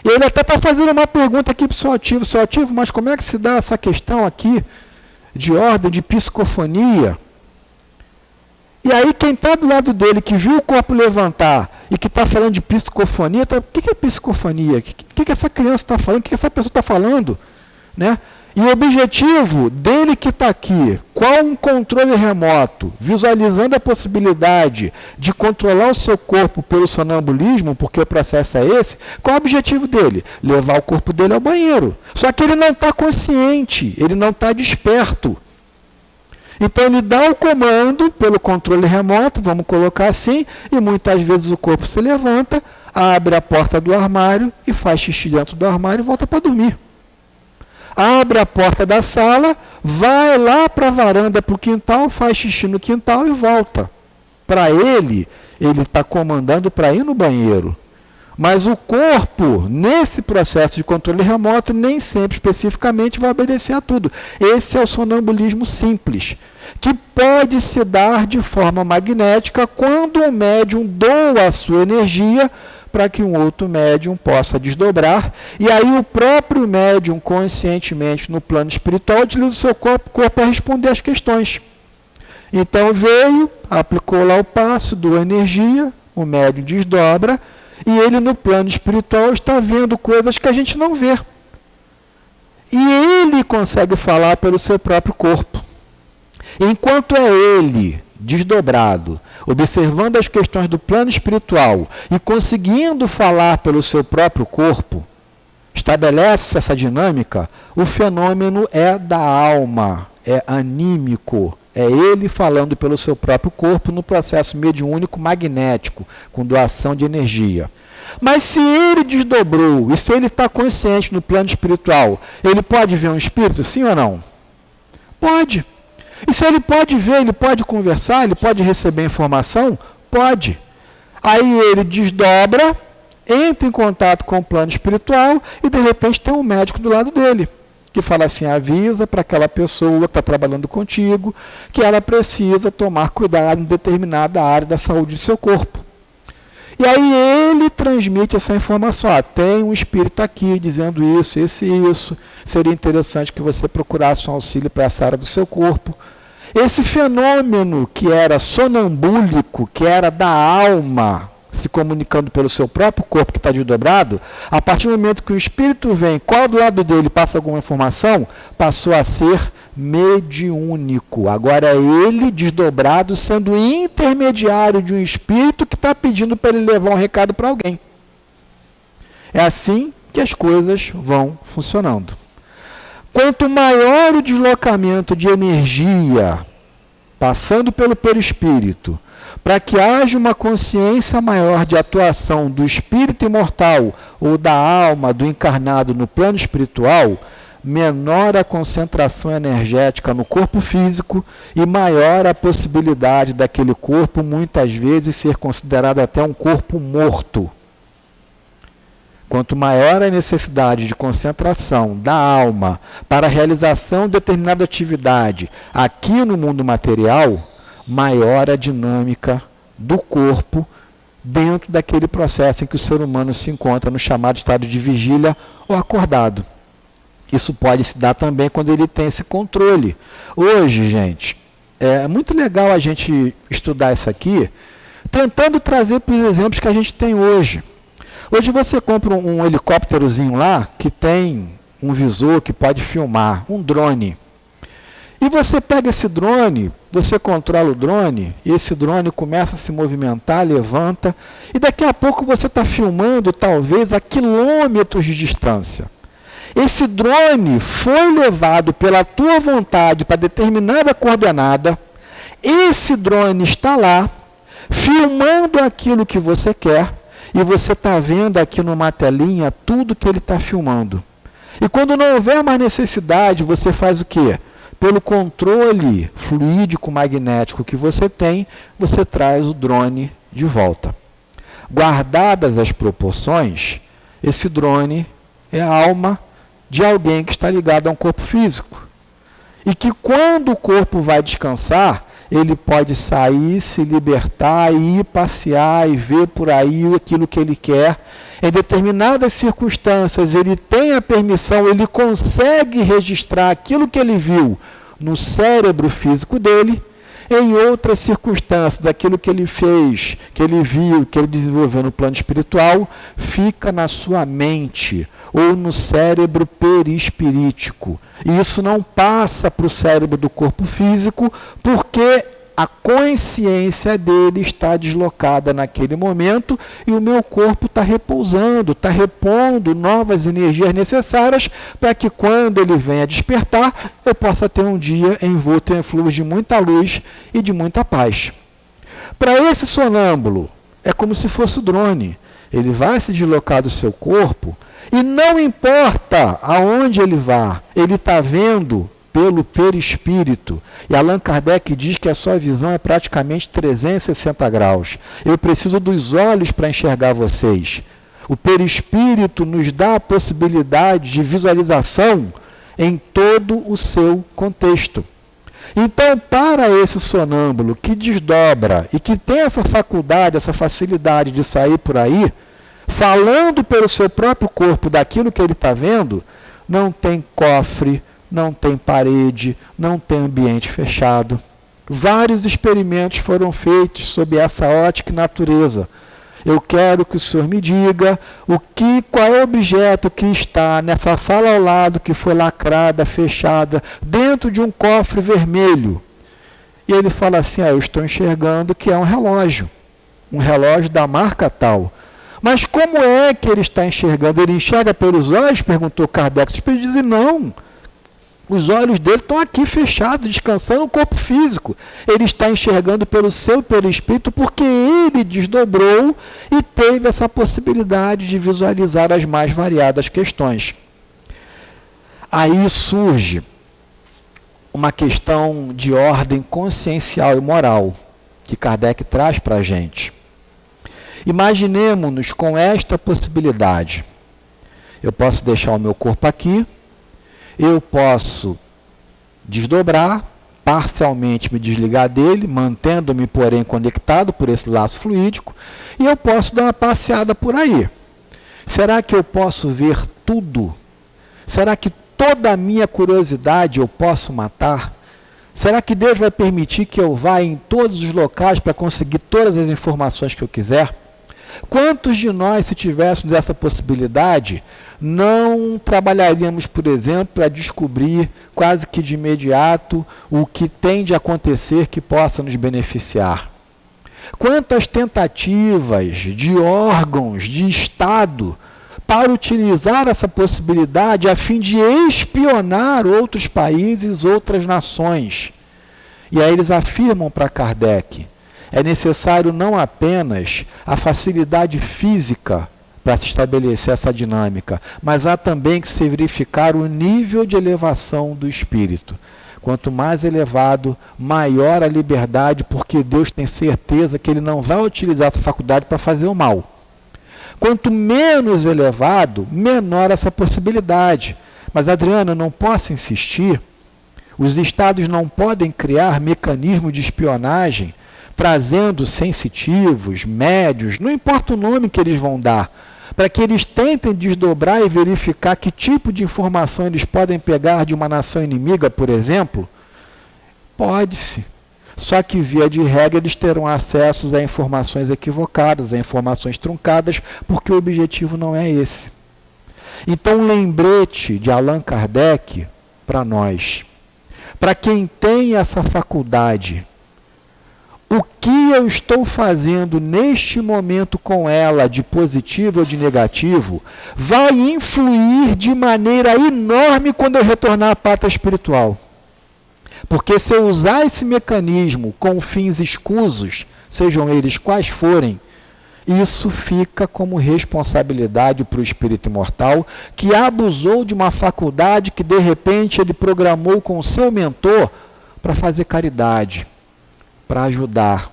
Speaker 4: E ele até está fazendo uma pergunta aqui para o seu ativo, mas como é que se dá essa questão aqui de ordem, de psicofonia? E aí quem está do lado dele, que viu o corpo levantar e que está falando de psicofonia, o que é psicofonia? O que essa criança está falando? O que essa pessoa está falando? Né? E o objetivo dele que está aqui, qual um controle remoto, visualizando a possibilidade de controlar o seu corpo pelo sonambulismo, porque o processo é esse, qual é o objetivo dele? Levar o corpo dele ao banheiro. Só que ele não está consciente, ele não está desperto. Então ele dá o comando pelo controle remoto, vamos colocar assim, e muitas vezes o corpo se levanta, abre a porta do armário e faz xixi dentro do armário e volta para dormir. Abre a porta da sala, vai lá para a varanda, para o quintal, faz xixi no quintal e volta. Para ele está comandando para ir no banheiro. Mas o corpo, nesse processo de controle remoto, nem sempre especificamente vai obedecer a tudo. Esse é o sonambulismo simples, que pode se dar de forma magnética quando o médium doa a sua energia para que um outro médium possa desdobrar, e aí o próprio médium, conscientemente, no plano espiritual, utiliza o seu corpo para responder às questões. Então veio, aplicou lá o passo, doa energia, o médium desdobra, e ele no plano espiritual está vendo coisas que a gente não vê. E ele consegue falar pelo seu próprio corpo. Enquanto é ele, desdobrado, observando as questões do plano espiritual e conseguindo falar pelo seu próprio corpo, estabelece essa dinâmica, o fenômeno é da alma, é anímico, é ele falando pelo seu próprio corpo no processo mediúnico magnético, com doação de energia. Mas se ele desdobrou e se ele está consciente no plano espiritual, ele pode ver um espírito, sim ou não? Pode. E se ele pode ver, ele pode conversar, ele pode receber informação? Pode. Aí ele desdobra, entra em contato com o plano espiritual e de repente tem um médico do lado dele, que fala assim, avisa para aquela pessoa que está trabalhando contigo que ela precisa tomar cuidado em determinada área da saúde do seu corpo. E aí ele transmite essa informação, tem um espírito aqui dizendo isso, isso, seria interessante que você procurasse um auxílio para essa área do seu corpo. Esse fenômeno que era sonambúlico, que era da alma, se comunicando pelo seu próprio corpo que está desdobrado, a partir do momento que o espírito vem, qual do lado dele passa alguma informação, passou a ser mediúnico. Agora é ele desdobrado sendo intermediário de um espírito que está pedindo para ele levar um recado para alguém. É assim que as coisas vão funcionando. Quanto maior o deslocamento de energia passando pelo perispírito, para que haja uma consciência maior de atuação do espírito imortal ou da alma do encarnado no plano espiritual, menor a concentração energética no corpo físico e maior a possibilidade daquele corpo muitas vezes ser considerado até um corpo morto. Quanto maior a necessidade de concentração da alma para a realização de determinada atividade aqui no mundo material, maior a dinâmica do corpo dentro daquele processo em que o ser humano se encontra no chamado estado de vigília ou acordado. Isso pode se dar também quando ele tem esse controle. Hoje, gente, é muito legal a gente estudar isso aqui, tentando trazer para os exemplos que a gente tem hoje. Hoje você compra um helicópterozinho lá, que tem um visor que pode filmar, um drone. E você pega esse drone, você controla o drone, e esse drone começa a se movimentar, levanta, e daqui a pouco você está filmando, talvez, a quilômetros de distância. Esse drone foi levado pela tua vontade para determinada coordenada, esse drone está lá, filmando aquilo que você quer, e você está vendo aqui numa telinha tudo que ele está filmando. E quando não houver mais necessidade, você faz o quê? Pelo controle fluídico magnético que você tem, você traz o drone de volta. Guardadas as proporções, esse drone é a alma de alguém que está ligado a um corpo físico. E que quando o corpo vai descansar, ele pode sair, se libertar, ir passear e ver por aí aquilo que ele quer. Em determinadas circunstâncias, ele tem a permissão, ele consegue registrar aquilo que ele viu no cérebro físico dele, Em outras circunstâncias, aquilo que ele fez, que ele viu, que ele desenvolveu no plano espiritual, fica na sua mente ou no cérebro perispirítico. E isso não passa para o cérebro do corpo físico, porque a consciência dele está deslocada naquele momento e o meu corpo está repousando, está repondo novas energias necessárias para que quando ele venha despertar, eu possa ter um dia envolto em fluxos de muita luz e de muita paz. Para esse sonâmbulo, é como se fosse o drone. Ele vai se deslocar do seu corpo e não importa aonde ele vá, ele está vendo pelo perispírito. E Allan Kardec diz que a sua visão é praticamente 360 graus. Eu preciso dos olhos para enxergar vocês. O perispírito nos dá a possibilidade de visualização em todo o seu contexto. Então, para esse sonâmbulo que desdobra e que tem essa faculdade, essa facilidade de sair por aí, falando pelo seu próprio corpo daquilo que ele está vendo, não tem cofre, não tem parede, não tem ambiente fechado. Vários experimentos foram feitos sob essa ótica e natureza. Eu quero que o senhor me diga qual é o objeto que está nessa sala ao lado, que foi lacrada, fechada, dentro de um cofre vermelho. E ele fala assim, eu estou enxergando que é um relógio da marca tal. Mas como é que ele está enxergando? Ele enxerga pelos olhos? Perguntou Kardec. Os espíritos dizem não. Os olhos dele estão aqui fechados, descansando no corpo físico. Ele está enxergando pelo seu perispírito porque ele desdobrou e teve essa possibilidade de visualizar as mais variadas questões. Aí surge uma questão de ordem consciencial e moral que Kardec traz para a gente. Imaginemos-nos com esta possibilidade. Eu posso deixar o meu corpo aqui, eu posso desdobrar, parcialmente me desligar dele, mantendo-me, porém, conectado por esse laço fluídico, e eu posso dar uma passeada por aí. Será que eu posso ver tudo? Será que toda a minha curiosidade eu posso matar? Será que Deus vai permitir que eu vá em todos os locais para conseguir todas as informações que eu quiser? Quantos de nós, se tivéssemos essa possibilidade, não trabalharíamos, por exemplo, para descobrir quase que de imediato o que tem de acontecer que possa nos beneficiar? Quantas tentativas de órgãos, de Estado, para utilizar essa possibilidade a fim de espionar outros países, outras nações? E aí eles afirmam para Kardec, é necessário não apenas a facilidade física para se estabelecer essa dinâmica, mas há também que se verificar o nível de elevação do espírito. Quanto mais elevado, maior a liberdade, porque Deus tem certeza que ele não vai utilizar essa faculdade para fazer o mal. Quanto menos elevado, menor essa possibilidade. Mas, Adriana, eu não posso insistir. Os estados não podem criar mecanismos de espionagem trazendo sensitivos, médios, não importa o nome que eles vão dar, para que eles tentem desdobrar e verificar que tipo de informação eles podem pegar de uma nação inimiga, por exemplo? Pode-se. Só que, via de regra, eles terão acesso a informações equivocadas, a informações truncadas, porque o objetivo não é esse. Então, um lembrete de Allan Kardec para nós. Para quem tem essa faculdade, o que eu estou fazendo neste momento com ela, de positivo ou de negativo, vai influir de maneira enorme quando eu retornar à pátria espiritual. Porque se eu usar esse mecanismo com fins escusos, sejam eles quais forem, isso fica como responsabilidade para o espírito imortal, que abusou de uma faculdade que de repente ele programou com o seu mentor para fazer caridade, para ajudar,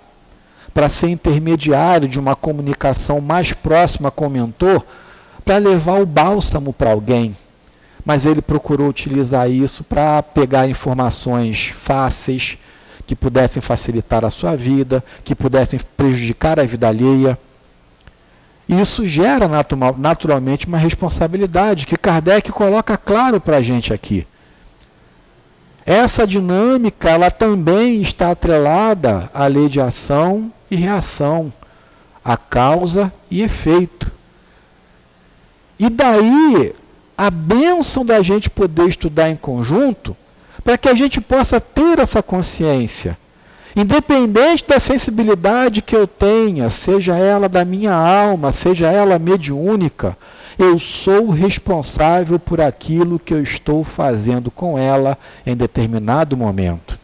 Speaker 4: para ser intermediário de uma comunicação mais próxima com o mentor, para levar o bálsamo para alguém. Mas ele procurou utilizar isso para pegar informações fáceis, que pudessem facilitar a sua vida, que pudessem prejudicar a vida alheia. Isso gera naturalmente uma responsabilidade que Kardec coloca claro para a gente aqui. essa dinâmica ela também está atrelada à lei de ação e reação, a causa e efeito. E daí a bênção da gente poder estudar em conjunto, para que a gente possa ter essa consciência. Independente da sensibilidade que eu tenha, seja ela da minha alma, seja ela mediúnica, eu sou responsável por aquilo que eu estou fazendo com ela em determinado momento.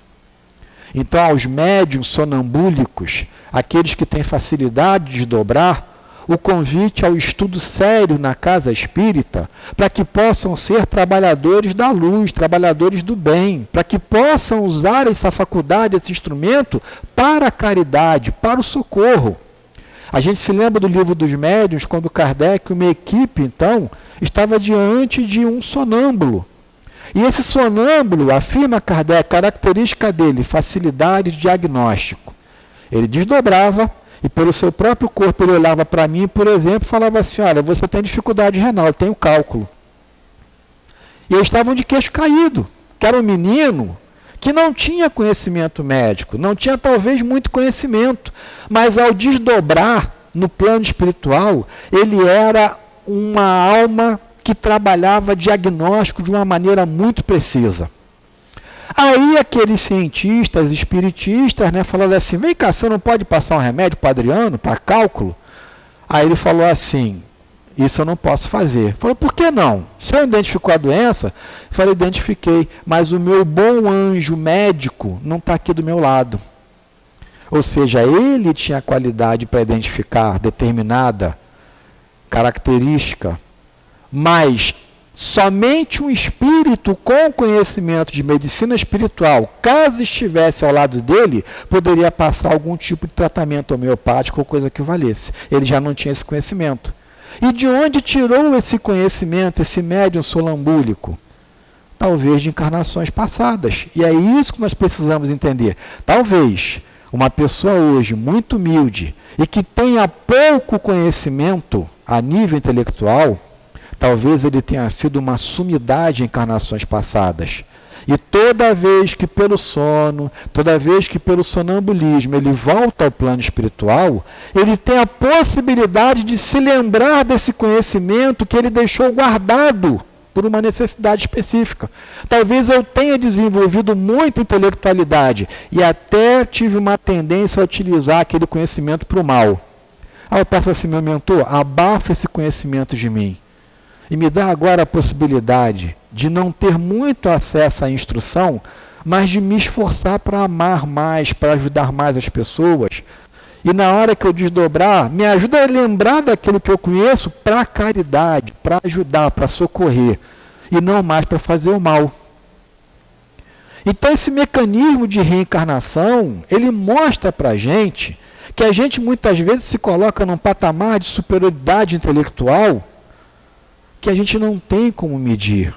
Speaker 4: Então, aos médiuns sonambúlicos, aqueles que têm facilidade de desdobrar, o convite ao estudo sério na casa espírita, para que possam ser trabalhadores da luz, trabalhadores do bem, para que possam usar essa faculdade, esse instrumento, para a caridade, para o socorro. A gente se lembra do livro dos médiuns, quando Kardec, uma equipe, então, estava diante de um sonâmbulo. E esse sonâmbulo, afirma Kardec, característica dele, facilidade de diagnóstico. Ele desdobrava, e pelo seu próprio corpo ele olhava para mim, por exemplo, e falava assim, olha, você tem dificuldade renal, eu tenho cálculo. E eles estavam de queixo caído, que era um menino que não tinha conhecimento médico, não tinha talvez muito conhecimento, mas ao desdobrar no plano espiritual, ele era uma alma que trabalhava diagnóstico de uma maneira muito precisa. Aí aqueles cientistas, espiritistas, falaram assim, vem cá, você não pode passar um remédio para Adriano, para cálculo? Aí ele falou assim, isso eu não posso fazer. Falou, por que não? O senhor identificou a doença? Eu falei, identifiquei, mas o meu bom anjo médico não está aqui do meu lado. Ou seja, ele tinha qualidade para identificar determinada característica, mas somente um espírito com conhecimento de medicina espiritual, caso estivesse ao lado dele, poderia passar algum tipo de tratamento homeopático ou coisa que valesse. Ele já não tinha esse conhecimento. E de onde tirou esse conhecimento, esse médium sonambúlico? Talvez de encarnações passadas. E é isso que nós precisamos entender. Talvez uma pessoa hoje muito humilde e que tenha pouco conhecimento a nível intelectual, talvez ele tenha sido uma sumidade em encarnações passadas. E toda vez que pelo sono, toda vez que pelo sonambulismo ele volta ao plano espiritual, ele tem a possibilidade de se lembrar desse conhecimento que ele deixou guardado por uma necessidade específica. Talvez eu tenha desenvolvido muita intelectualidade e até tive uma tendência a utilizar aquele conhecimento para o mal. Aí eu peço assim, meu mentor, abafa esse conhecimento de mim. E me dá agora a possibilidade de não ter muito acesso à instrução, mas de me esforçar para amar mais, para ajudar mais as pessoas. E na hora que eu desdobrar, me ajuda a lembrar daquilo que eu conheço para a caridade, para ajudar, para socorrer, e não mais para fazer o mal. Então esse mecanismo de reencarnação, ele mostra para a gente que a gente muitas vezes se coloca num patamar de superioridade intelectual que a gente não tem como medir.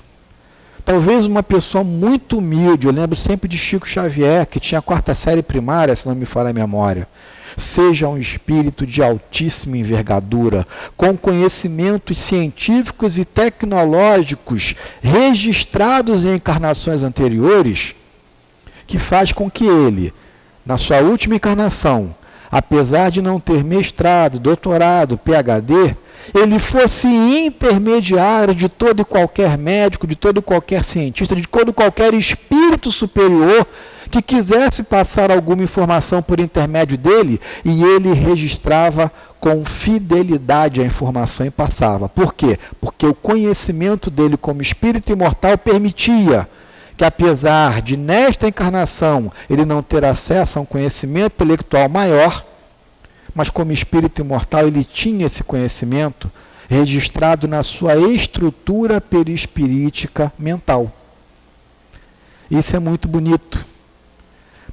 Speaker 4: Talvez uma pessoa muito humilde, eu lembro sempre de Chico Xavier, que tinha a 4ª série primária, se não me falha a memória, seja um espírito de altíssima envergadura, com conhecimentos científicos e tecnológicos registrados em encarnações anteriores, que faz com que ele, na sua última encarnação, apesar de não ter mestrado, doutorado, PhD, ele fosse intermediário de todo e qualquer médico, de todo e qualquer cientista, de todo e qualquer espírito superior que quisesse passar alguma informação por intermédio dele, e ele registrava com fidelidade a informação e passava. Por quê? Porque o conhecimento dele como espírito imortal permitia que, apesar de nesta encarnação ele não ter acesso a um conhecimento intelectual maior, mas como espírito imortal ele tinha esse conhecimento registrado na sua estrutura perispirítica mental. Isso é muito bonito,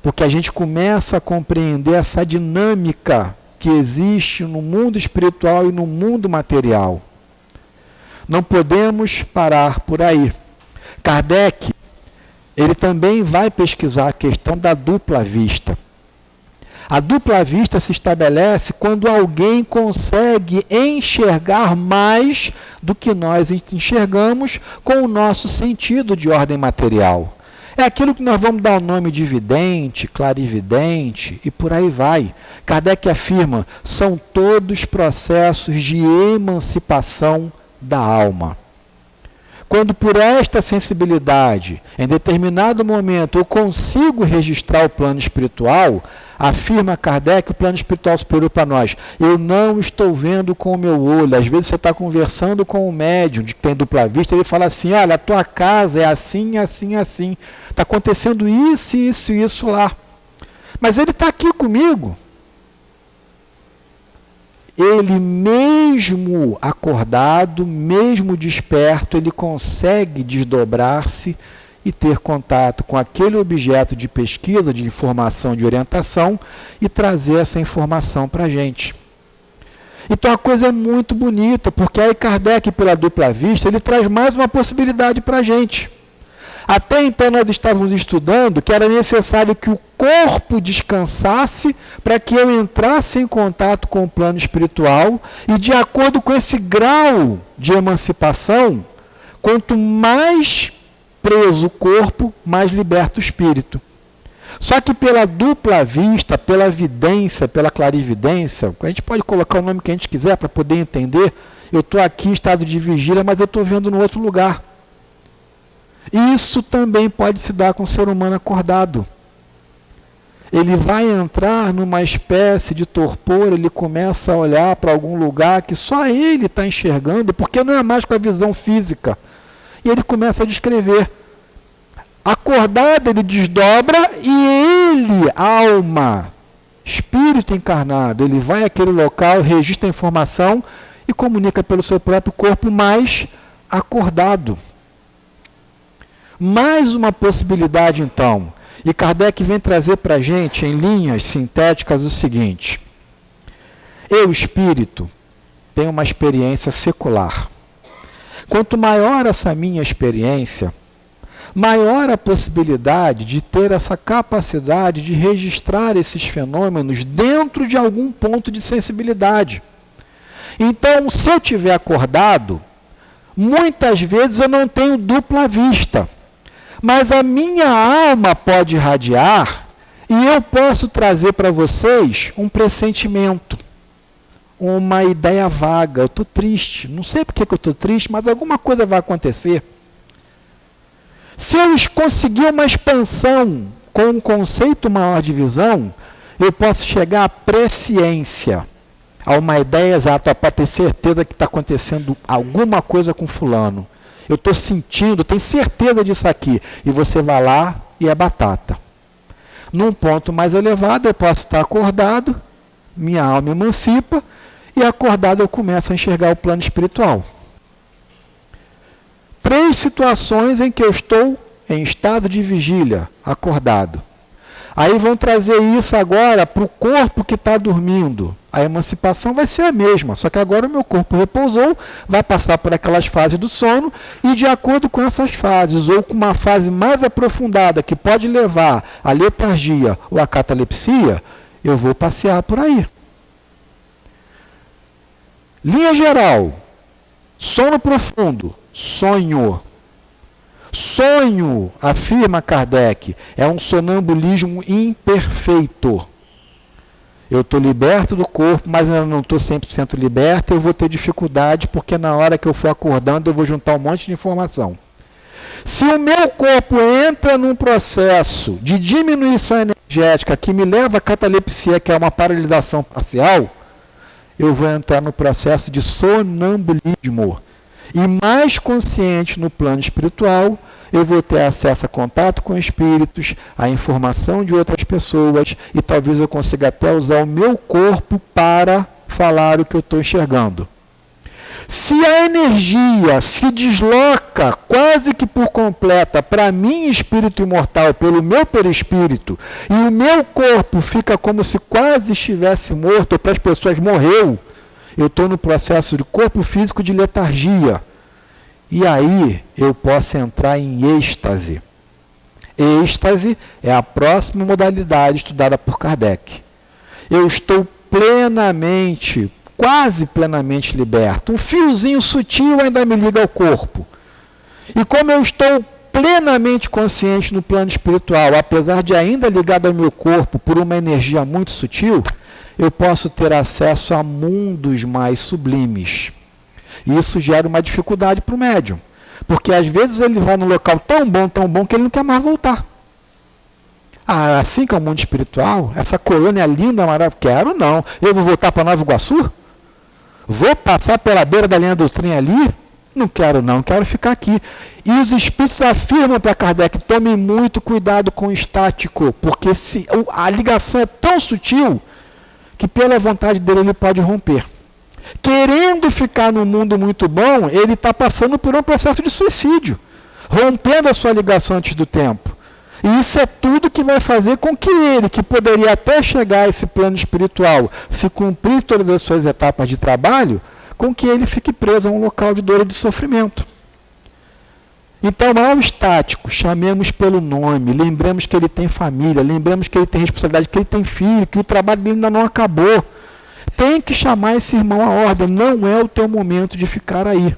Speaker 4: porque a gente começa a compreender essa dinâmica que existe no mundo espiritual e no mundo material. Não podemos parar por aí. Kardec, ele também vai pesquisar a questão da dupla vista. A dupla vista se estabelece quando alguém consegue enxergar mais do que nós enxergamos com o nosso sentido de ordem material. É aquilo que nós vamos dar o nome de vidente, clarividente e por aí vai. Kardec afirma, são todos processos de emancipação da alma. Quando por esta sensibilidade, em determinado momento, eu consigo registrar o plano espiritual, afirma Kardec, o plano espiritual superior para nós. Eu não estou vendo com o meu olho. Às vezes você está conversando com um médium que tem dupla vista, ele fala assim, olha, a tua casa é assim, assim, assim. Está acontecendo isso, isso e isso lá. Mas ele está aqui comigo. Ele mesmo acordado, mesmo desperto, ele consegue desdobrar-se e ter contato com aquele objeto de pesquisa, de informação, de orientação e trazer essa informação para a gente. Então a coisa é muito bonita, porque aí Kardec, pela dupla vista, ele traz mais uma possibilidade para a gente. Até então nós estávamos estudando que era necessário que o corpo descansasse para que eu entrasse em contato com o plano espiritual e de acordo com esse grau de emancipação, quanto mais preso o corpo, mais liberta o espírito. Só que pela dupla vista, pela vidência, pela clarividência, a gente pode colocar o nome que a gente quiser para poder entender, eu estou aqui em estado de vigília, mas eu estou vendo no outro lugar. Isso também pode se dar com o ser humano acordado. Ele vai entrar numa espécie de torpor, ele começa a olhar para algum lugar que só ele está enxergando, porque não é mais com a visão física. E ele começa a descrever. Acordado, ele desdobra e ele, alma, espírito encarnado, ele vai àquele local, registra a informação e comunica pelo seu próprio corpo, mas acordado. Mais uma possibilidade, então. E Kardec vem trazer para a gente, em linhas sintéticas, o seguinte. Eu, espírito, tenho uma experiência secular. Quanto maior essa minha experiência, maior a possibilidade de ter essa capacidade de registrar esses fenômenos dentro de algum ponto de sensibilidade. Então, se eu estiver acordado, muitas vezes eu não tenho dupla vista. Mas a minha alma pode irradiar e eu posso trazer para vocês um pressentimento, uma ideia vaga. Eu estou triste, não sei porque que eu estou triste, mas alguma coisa vai acontecer. Se eu conseguir uma expansão com um conceito maior de visão, eu posso chegar à presciência, a uma ideia exata, para ter certeza que está acontecendo alguma coisa com fulano. Eu estou sentindo, tenho certeza disso aqui. E você vai lá e é batata. Num ponto mais elevado, eu posso estar acordado, minha alma emancipa, e acordado eu começo a enxergar o plano espiritual. 3 situações em que eu estou em estado de vigília, acordado. Aí vão trazer isso agora para o corpo que está dormindo. A emancipação vai ser a mesma, só que agora o meu corpo repousou, vai passar por aquelas fases do sono, e de acordo com essas fases, ou com uma fase mais aprofundada, que pode levar à letargia ou à catalepsia, eu vou passear por aí. Linha geral, sono profundo, sonho. Sonho, afirma Kardec, é um sonambulismo imperfeito. Eu estou liberto do corpo, mas eu não estou 100% liberto, eu vou ter dificuldade, porque na hora que eu for acordando, eu vou juntar um monte de informação. Se o meu corpo entra num processo de diminuição energética que me leva à catalepsia, que é uma paralisação parcial, eu vou entrar no processo de sonambulismo. E mais consciente no plano espiritual, eu vou ter acesso a contato com espíritos, a informação de outras pessoas, e talvez eu consiga até usar o meu corpo para falar o que eu estou enxergando. Se a energia se desloca quase que por completa para mim, espírito imortal, pelo meu perispírito, e o meu corpo fica como se quase estivesse morto, ou para as pessoas morreu, eu estou no processo de corpo físico de letargia. E aí eu posso entrar em êxtase. Êxtase é a próxima modalidade estudada por Kardec. Eu estou plenamente, quase plenamente liberto. Um fiozinho sutil ainda me liga ao corpo. E como eu estou plenamente consciente no plano espiritual, apesar de ainda ligado ao meu corpo por uma energia muito sutil, eu posso ter acesso a mundos mais sublimes. Isso gera uma dificuldade para o médium, porque às vezes ele vai num local tão bom, que ele não quer mais voltar. Ah, assim que é o mundo espiritual, essa colônia linda, maravilhosa, quero não. Eu vou voltar para Nova Iguaçu? Vou passar pela beira da linha do trem ali? Não quero não, quero ficar aqui. E os espíritos afirmam para Kardec, tome muito cuidado com o estático, porque a ligação é tão sutil que pela vontade dele ele pode romper. Querendo ficar num mundo muito bom, ele está passando por um processo de suicídio, rompendo a sua ligação antes do tempo. E isso é tudo que vai fazer com que ele, que poderia até chegar a esse plano espiritual, se cumprir todas as suas etapas de trabalho, com que ele fique preso a um local de dor e de sofrimento. Então, ao estático, chamemos pelo nome, lembremos que ele tem família, lembremos que ele tem responsabilidade, que ele tem filho, que o trabalho dele ainda não acabou. Tem que chamar esse irmão à ordem, não é o teu momento de ficar aí.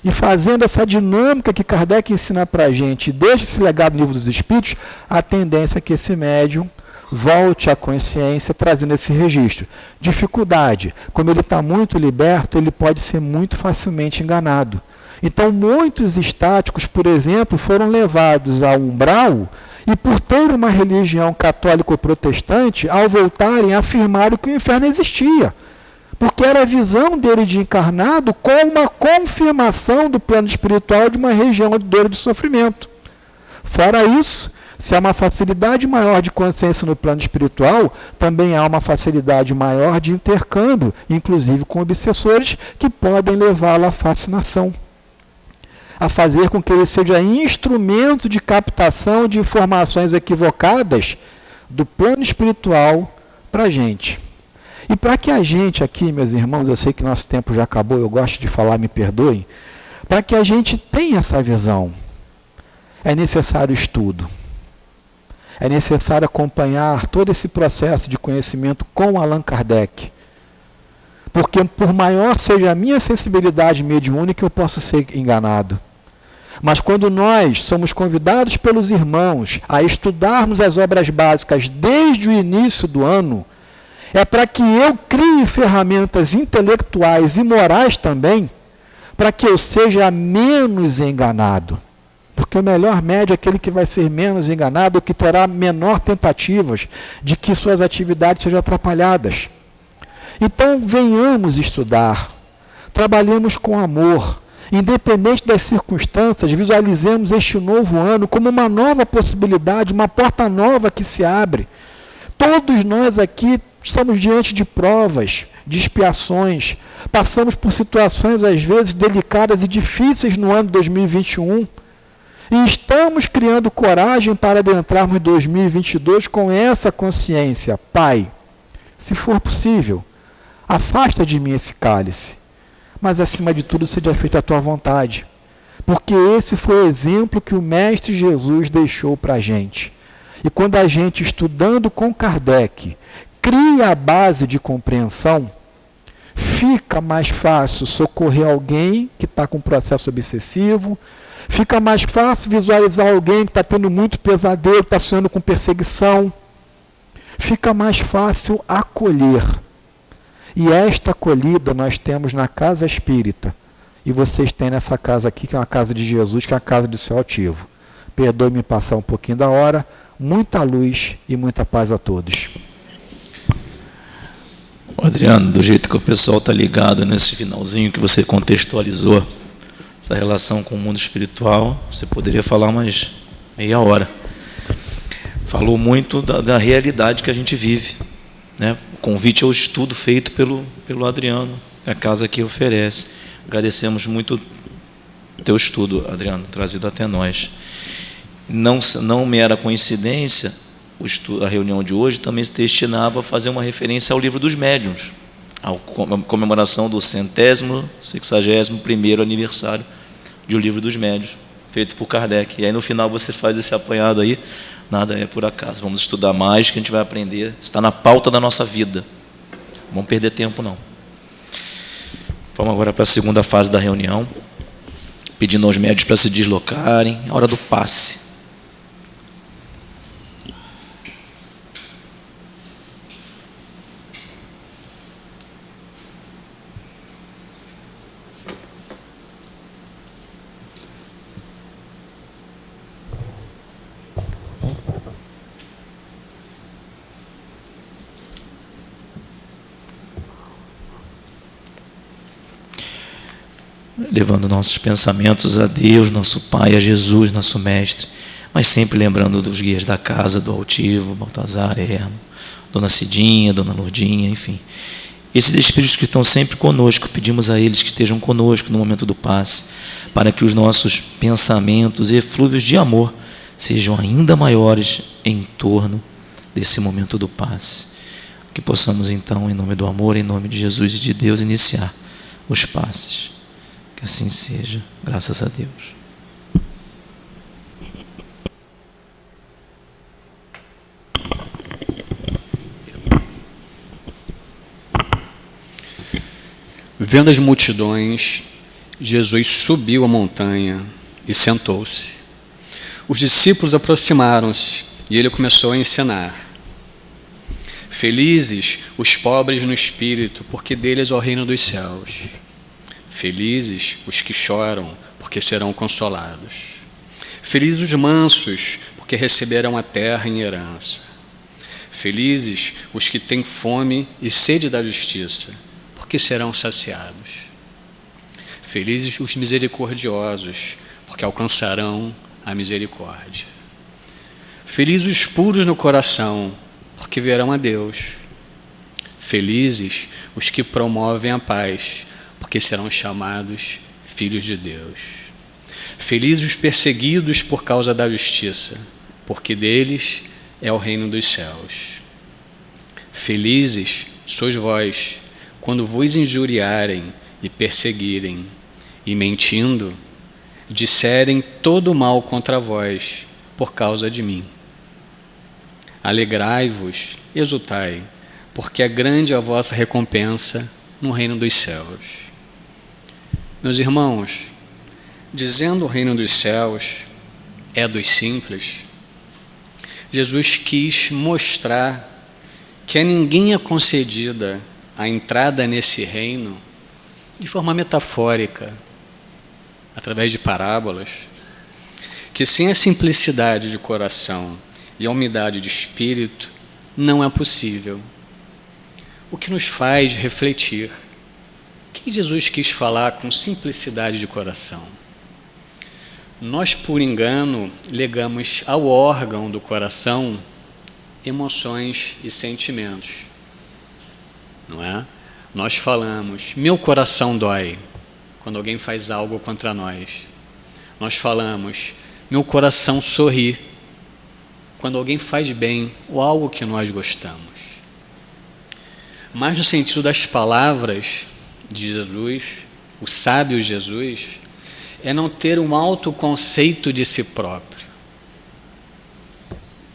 Speaker 4: E fazendo essa dinâmica que Kardec ensina para a gente, deixa esse legado no Livro dos Espíritos, a tendência é que esse médium volte à consciência trazendo esse registro. Dificuldade, como ele está muito liberto, ele pode ser muito facilmente enganado. Então, muitos estáticos, por exemplo, foram levados ao umbral e, por ter uma religião católica ou protestante, ao voltarem, afirmaram que o inferno existia. Porque era a visão dele de encarnado com uma confirmação do plano espiritual de uma região de dor e de sofrimento. Fora isso, se há uma facilidade maior de consciência no plano espiritual, também há uma facilidade maior de intercâmbio, inclusive com obsessores que podem levá-lo à fascinação, a fazer com que ele seja instrumento de captação de informações equivocadas do plano espiritual para a gente. E para que a gente aqui, meus irmãos, eu sei que nosso tempo já acabou, eu gosto de falar, me perdoem, para que a gente tenha essa visão, é necessário estudo. É necessário acompanhar todo esse processo de conhecimento com Allan Kardec. Porque por maior seja a minha sensibilidade mediúnica, eu posso ser enganado. Mas quando nós somos convidados pelos irmãos a estudarmos as obras básicas desde o início do ano, é para que eu crie ferramentas intelectuais e morais também, para que eu seja menos enganado. Porque o melhor médio é aquele que vai ser menos enganado, ou que terá menor tentativas de que suas atividades sejam atrapalhadas. Então, venhamos estudar, trabalhemos com amor, independente das circunstâncias, visualizemos este novo ano como uma nova possibilidade, uma porta nova que se abre. Todos nós aqui estamos diante de provas, de expiações, passamos por situações às vezes delicadas e difíceis no ano 2021, e estamos criando coragem para adentrarmos 2022 com essa consciência. Pai, se for possível, afasta de mim esse cálice, mas acima de tudo seja feita a tua vontade, porque esse foi o exemplo que o Mestre Jesus deixou para a gente. E quando a gente, estudando com Kardec, cria a base de compreensão, fica mais fácil socorrer alguém que está com processo obsessivo, fica mais fácil visualizar alguém que está tendo muito pesadelo, está sonhando com perseguição, fica mais fácil acolher. E esta acolhida nós temos na casa espírita, e vocês têm nessa casa aqui, que é uma casa de Jesus, que é a casa do Céu Altivo. Perdoe-me passar um pouquinho da hora, muita luz e muita paz a todos.
Speaker 3: Adriano, do jeito que o pessoal está ligado nesse finalzinho que você contextualizou, essa relação com o mundo espiritual, você poderia falar mais meia hora. Falou muito da realidade que a gente vive, né? O convite ao estudo feito pelo Adriano, a casa que oferece. Agradecemos muito o teu estudo, Adriano, trazido até nós. Não mera coincidência, a reunião de hoje também se destinava a fazer uma referência ao Livro dos Médiuns, a comemoração do 161º aniversário de O Livro dos Médiuns, feito por Kardec. E aí no final você faz esse apanhado aí, nada é por acaso. Vamos estudar mais, que a gente vai aprender, está na pauta da nossa vida. Não vamos perder tempo não. Vamos agora para a segunda fase da reunião. pedindo aos médios para se deslocarem. A hora do passe. Levando nossos pensamentos a Deus, nosso Pai, a Jesus, nosso Mestre, mas sempre lembrando dos guias da casa, do Altivo, Baltazar, Hermo, Dona Cidinha, Dona Lourdinha, enfim. Esses espíritos que estão sempre conosco, pedimos a eles que estejam conosco no momento do passe, para que os nossos pensamentos e eflúvios de amor sejam ainda maiores em torno desse momento do passe. Que possamos então, em nome do amor, em nome de Jesus e de Deus, iniciar os passes. Que assim seja, graças a Deus.
Speaker 5: Vendo as multidões, Jesus subiu a montanha e sentou-se. Os discípulos aproximaram-se e ele começou a ensinar. Felizes os pobres no espírito, porque deles é o reino dos céus. Felizes os que choram, porque serão consolados. Felizes os mansos, porque receberão a terra em herança. Felizes os que têm fome e sede da justiça, porque serão saciados. Felizes os misericordiosos, porque alcançarão a misericórdia. Felizes os puros no coração, porque verão a Deus. Felizes os que promovem a paz, porque serão chamados filhos de Deus. Felizes os perseguidos por causa da justiça, porque deles é o reino dos céus. Felizes sois vós, quando vos injuriarem e perseguirem, e mentindo, disserem todo o mal contra vós, por causa de mim. Alegrai-vos, exultai, porque é grande a vossa recompensa no reino dos céus. Meus irmãos, dizendo o reino dos céus é dos simples, Jesus quis mostrar que a ninguém é concedida a entrada nesse reino de forma metafórica, através de parábolas, que sem a simplicidade de coração e a humildade de espírito não é possível. O que nos faz refletir. O que Jesus quis falar com simplicidade de coração? Nós, por engano, legamos ao órgão do coração emoções e sentimentos, não é? Nós falamos, meu coração dói, quando alguém faz algo contra nós. Nós falamos, meu coração sorri, quando alguém faz bem ou algo que nós gostamos. Mas no sentido das palavras de Jesus, o sábio Jesus, é não ter um autoconceito de si próprio.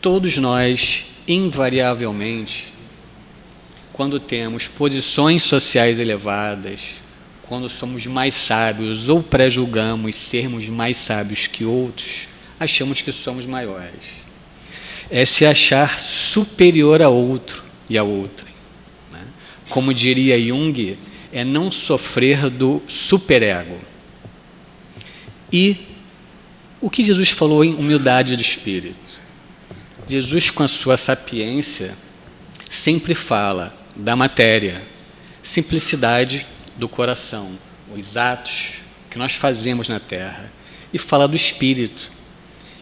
Speaker 5: Todos nós, invariavelmente, quando temos posições sociais elevadas, quando somos mais sábios ou pré-julgamos sermos mais sábios que outros, achamos que somos maiores. É se achar superior a outro e a outra. Como diria Jung, é não sofrer do superego. E o que Jesus falou em humildade de espírito? Jesus, com a sua sapiência, sempre fala da matéria, simplicidade do coração, os atos que nós fazemos na terra, e fala do espírito.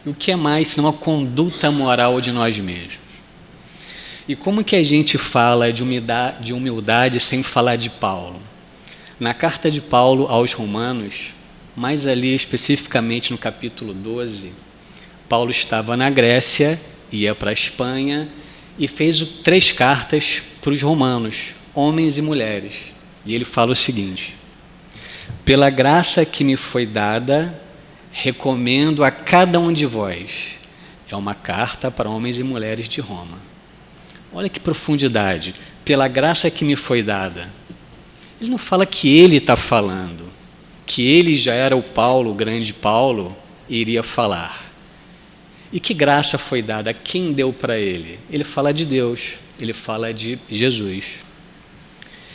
Speaker 5: E o que é mais senão a conduta moral de nós mesmos? E como que a gente fala de humildade sem falar de Paulo? Na carta de Paulo aos Romanos, mais ali especificamente no capítulo 12, Paulo estava na Grécia, ia para a Espanha e fez 3 cartas para os romanos, homens e mulheres. E ele fala o seguinte: pela graça que me foi dada, recomendo a cada um de vós. É uma carta para homens e mulheres de Roma. Olha que profundidade. Pela graça que me foi dada. Ele não fala que ele está falando. que ele já era o Paulo, o grande Paulo, e iria falar. E que graça foi dada? Quem deu para ele? Ele fala de Deus, ele fala de Jesus.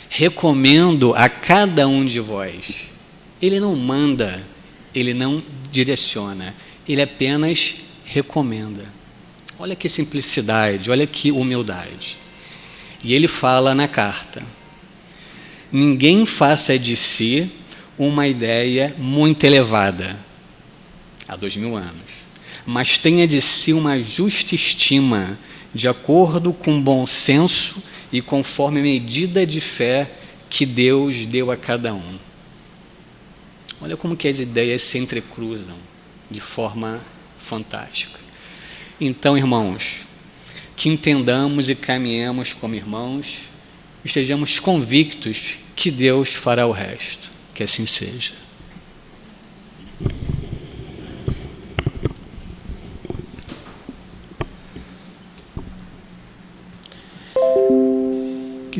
Speaker 5: Recomendo a cada um de vós. Ele não manda, ele não direciona, ele apenas recomenda. Olha que simplicidade, olha que humildade. E ele fala na carta: ninguém faça de si uma ideia muito elevada, há 2000 anos, mas tenha de si uma justa estima, de acordo com bom senso e conforme a medida de fé que Deus deu a cada um. Olha como que as ideias se entrecruzam de forma fantástica. Então, irmãos, que entendamos e caminhemos como irmãos, estejamos convictos que Deus fará o resto. Que assim seja.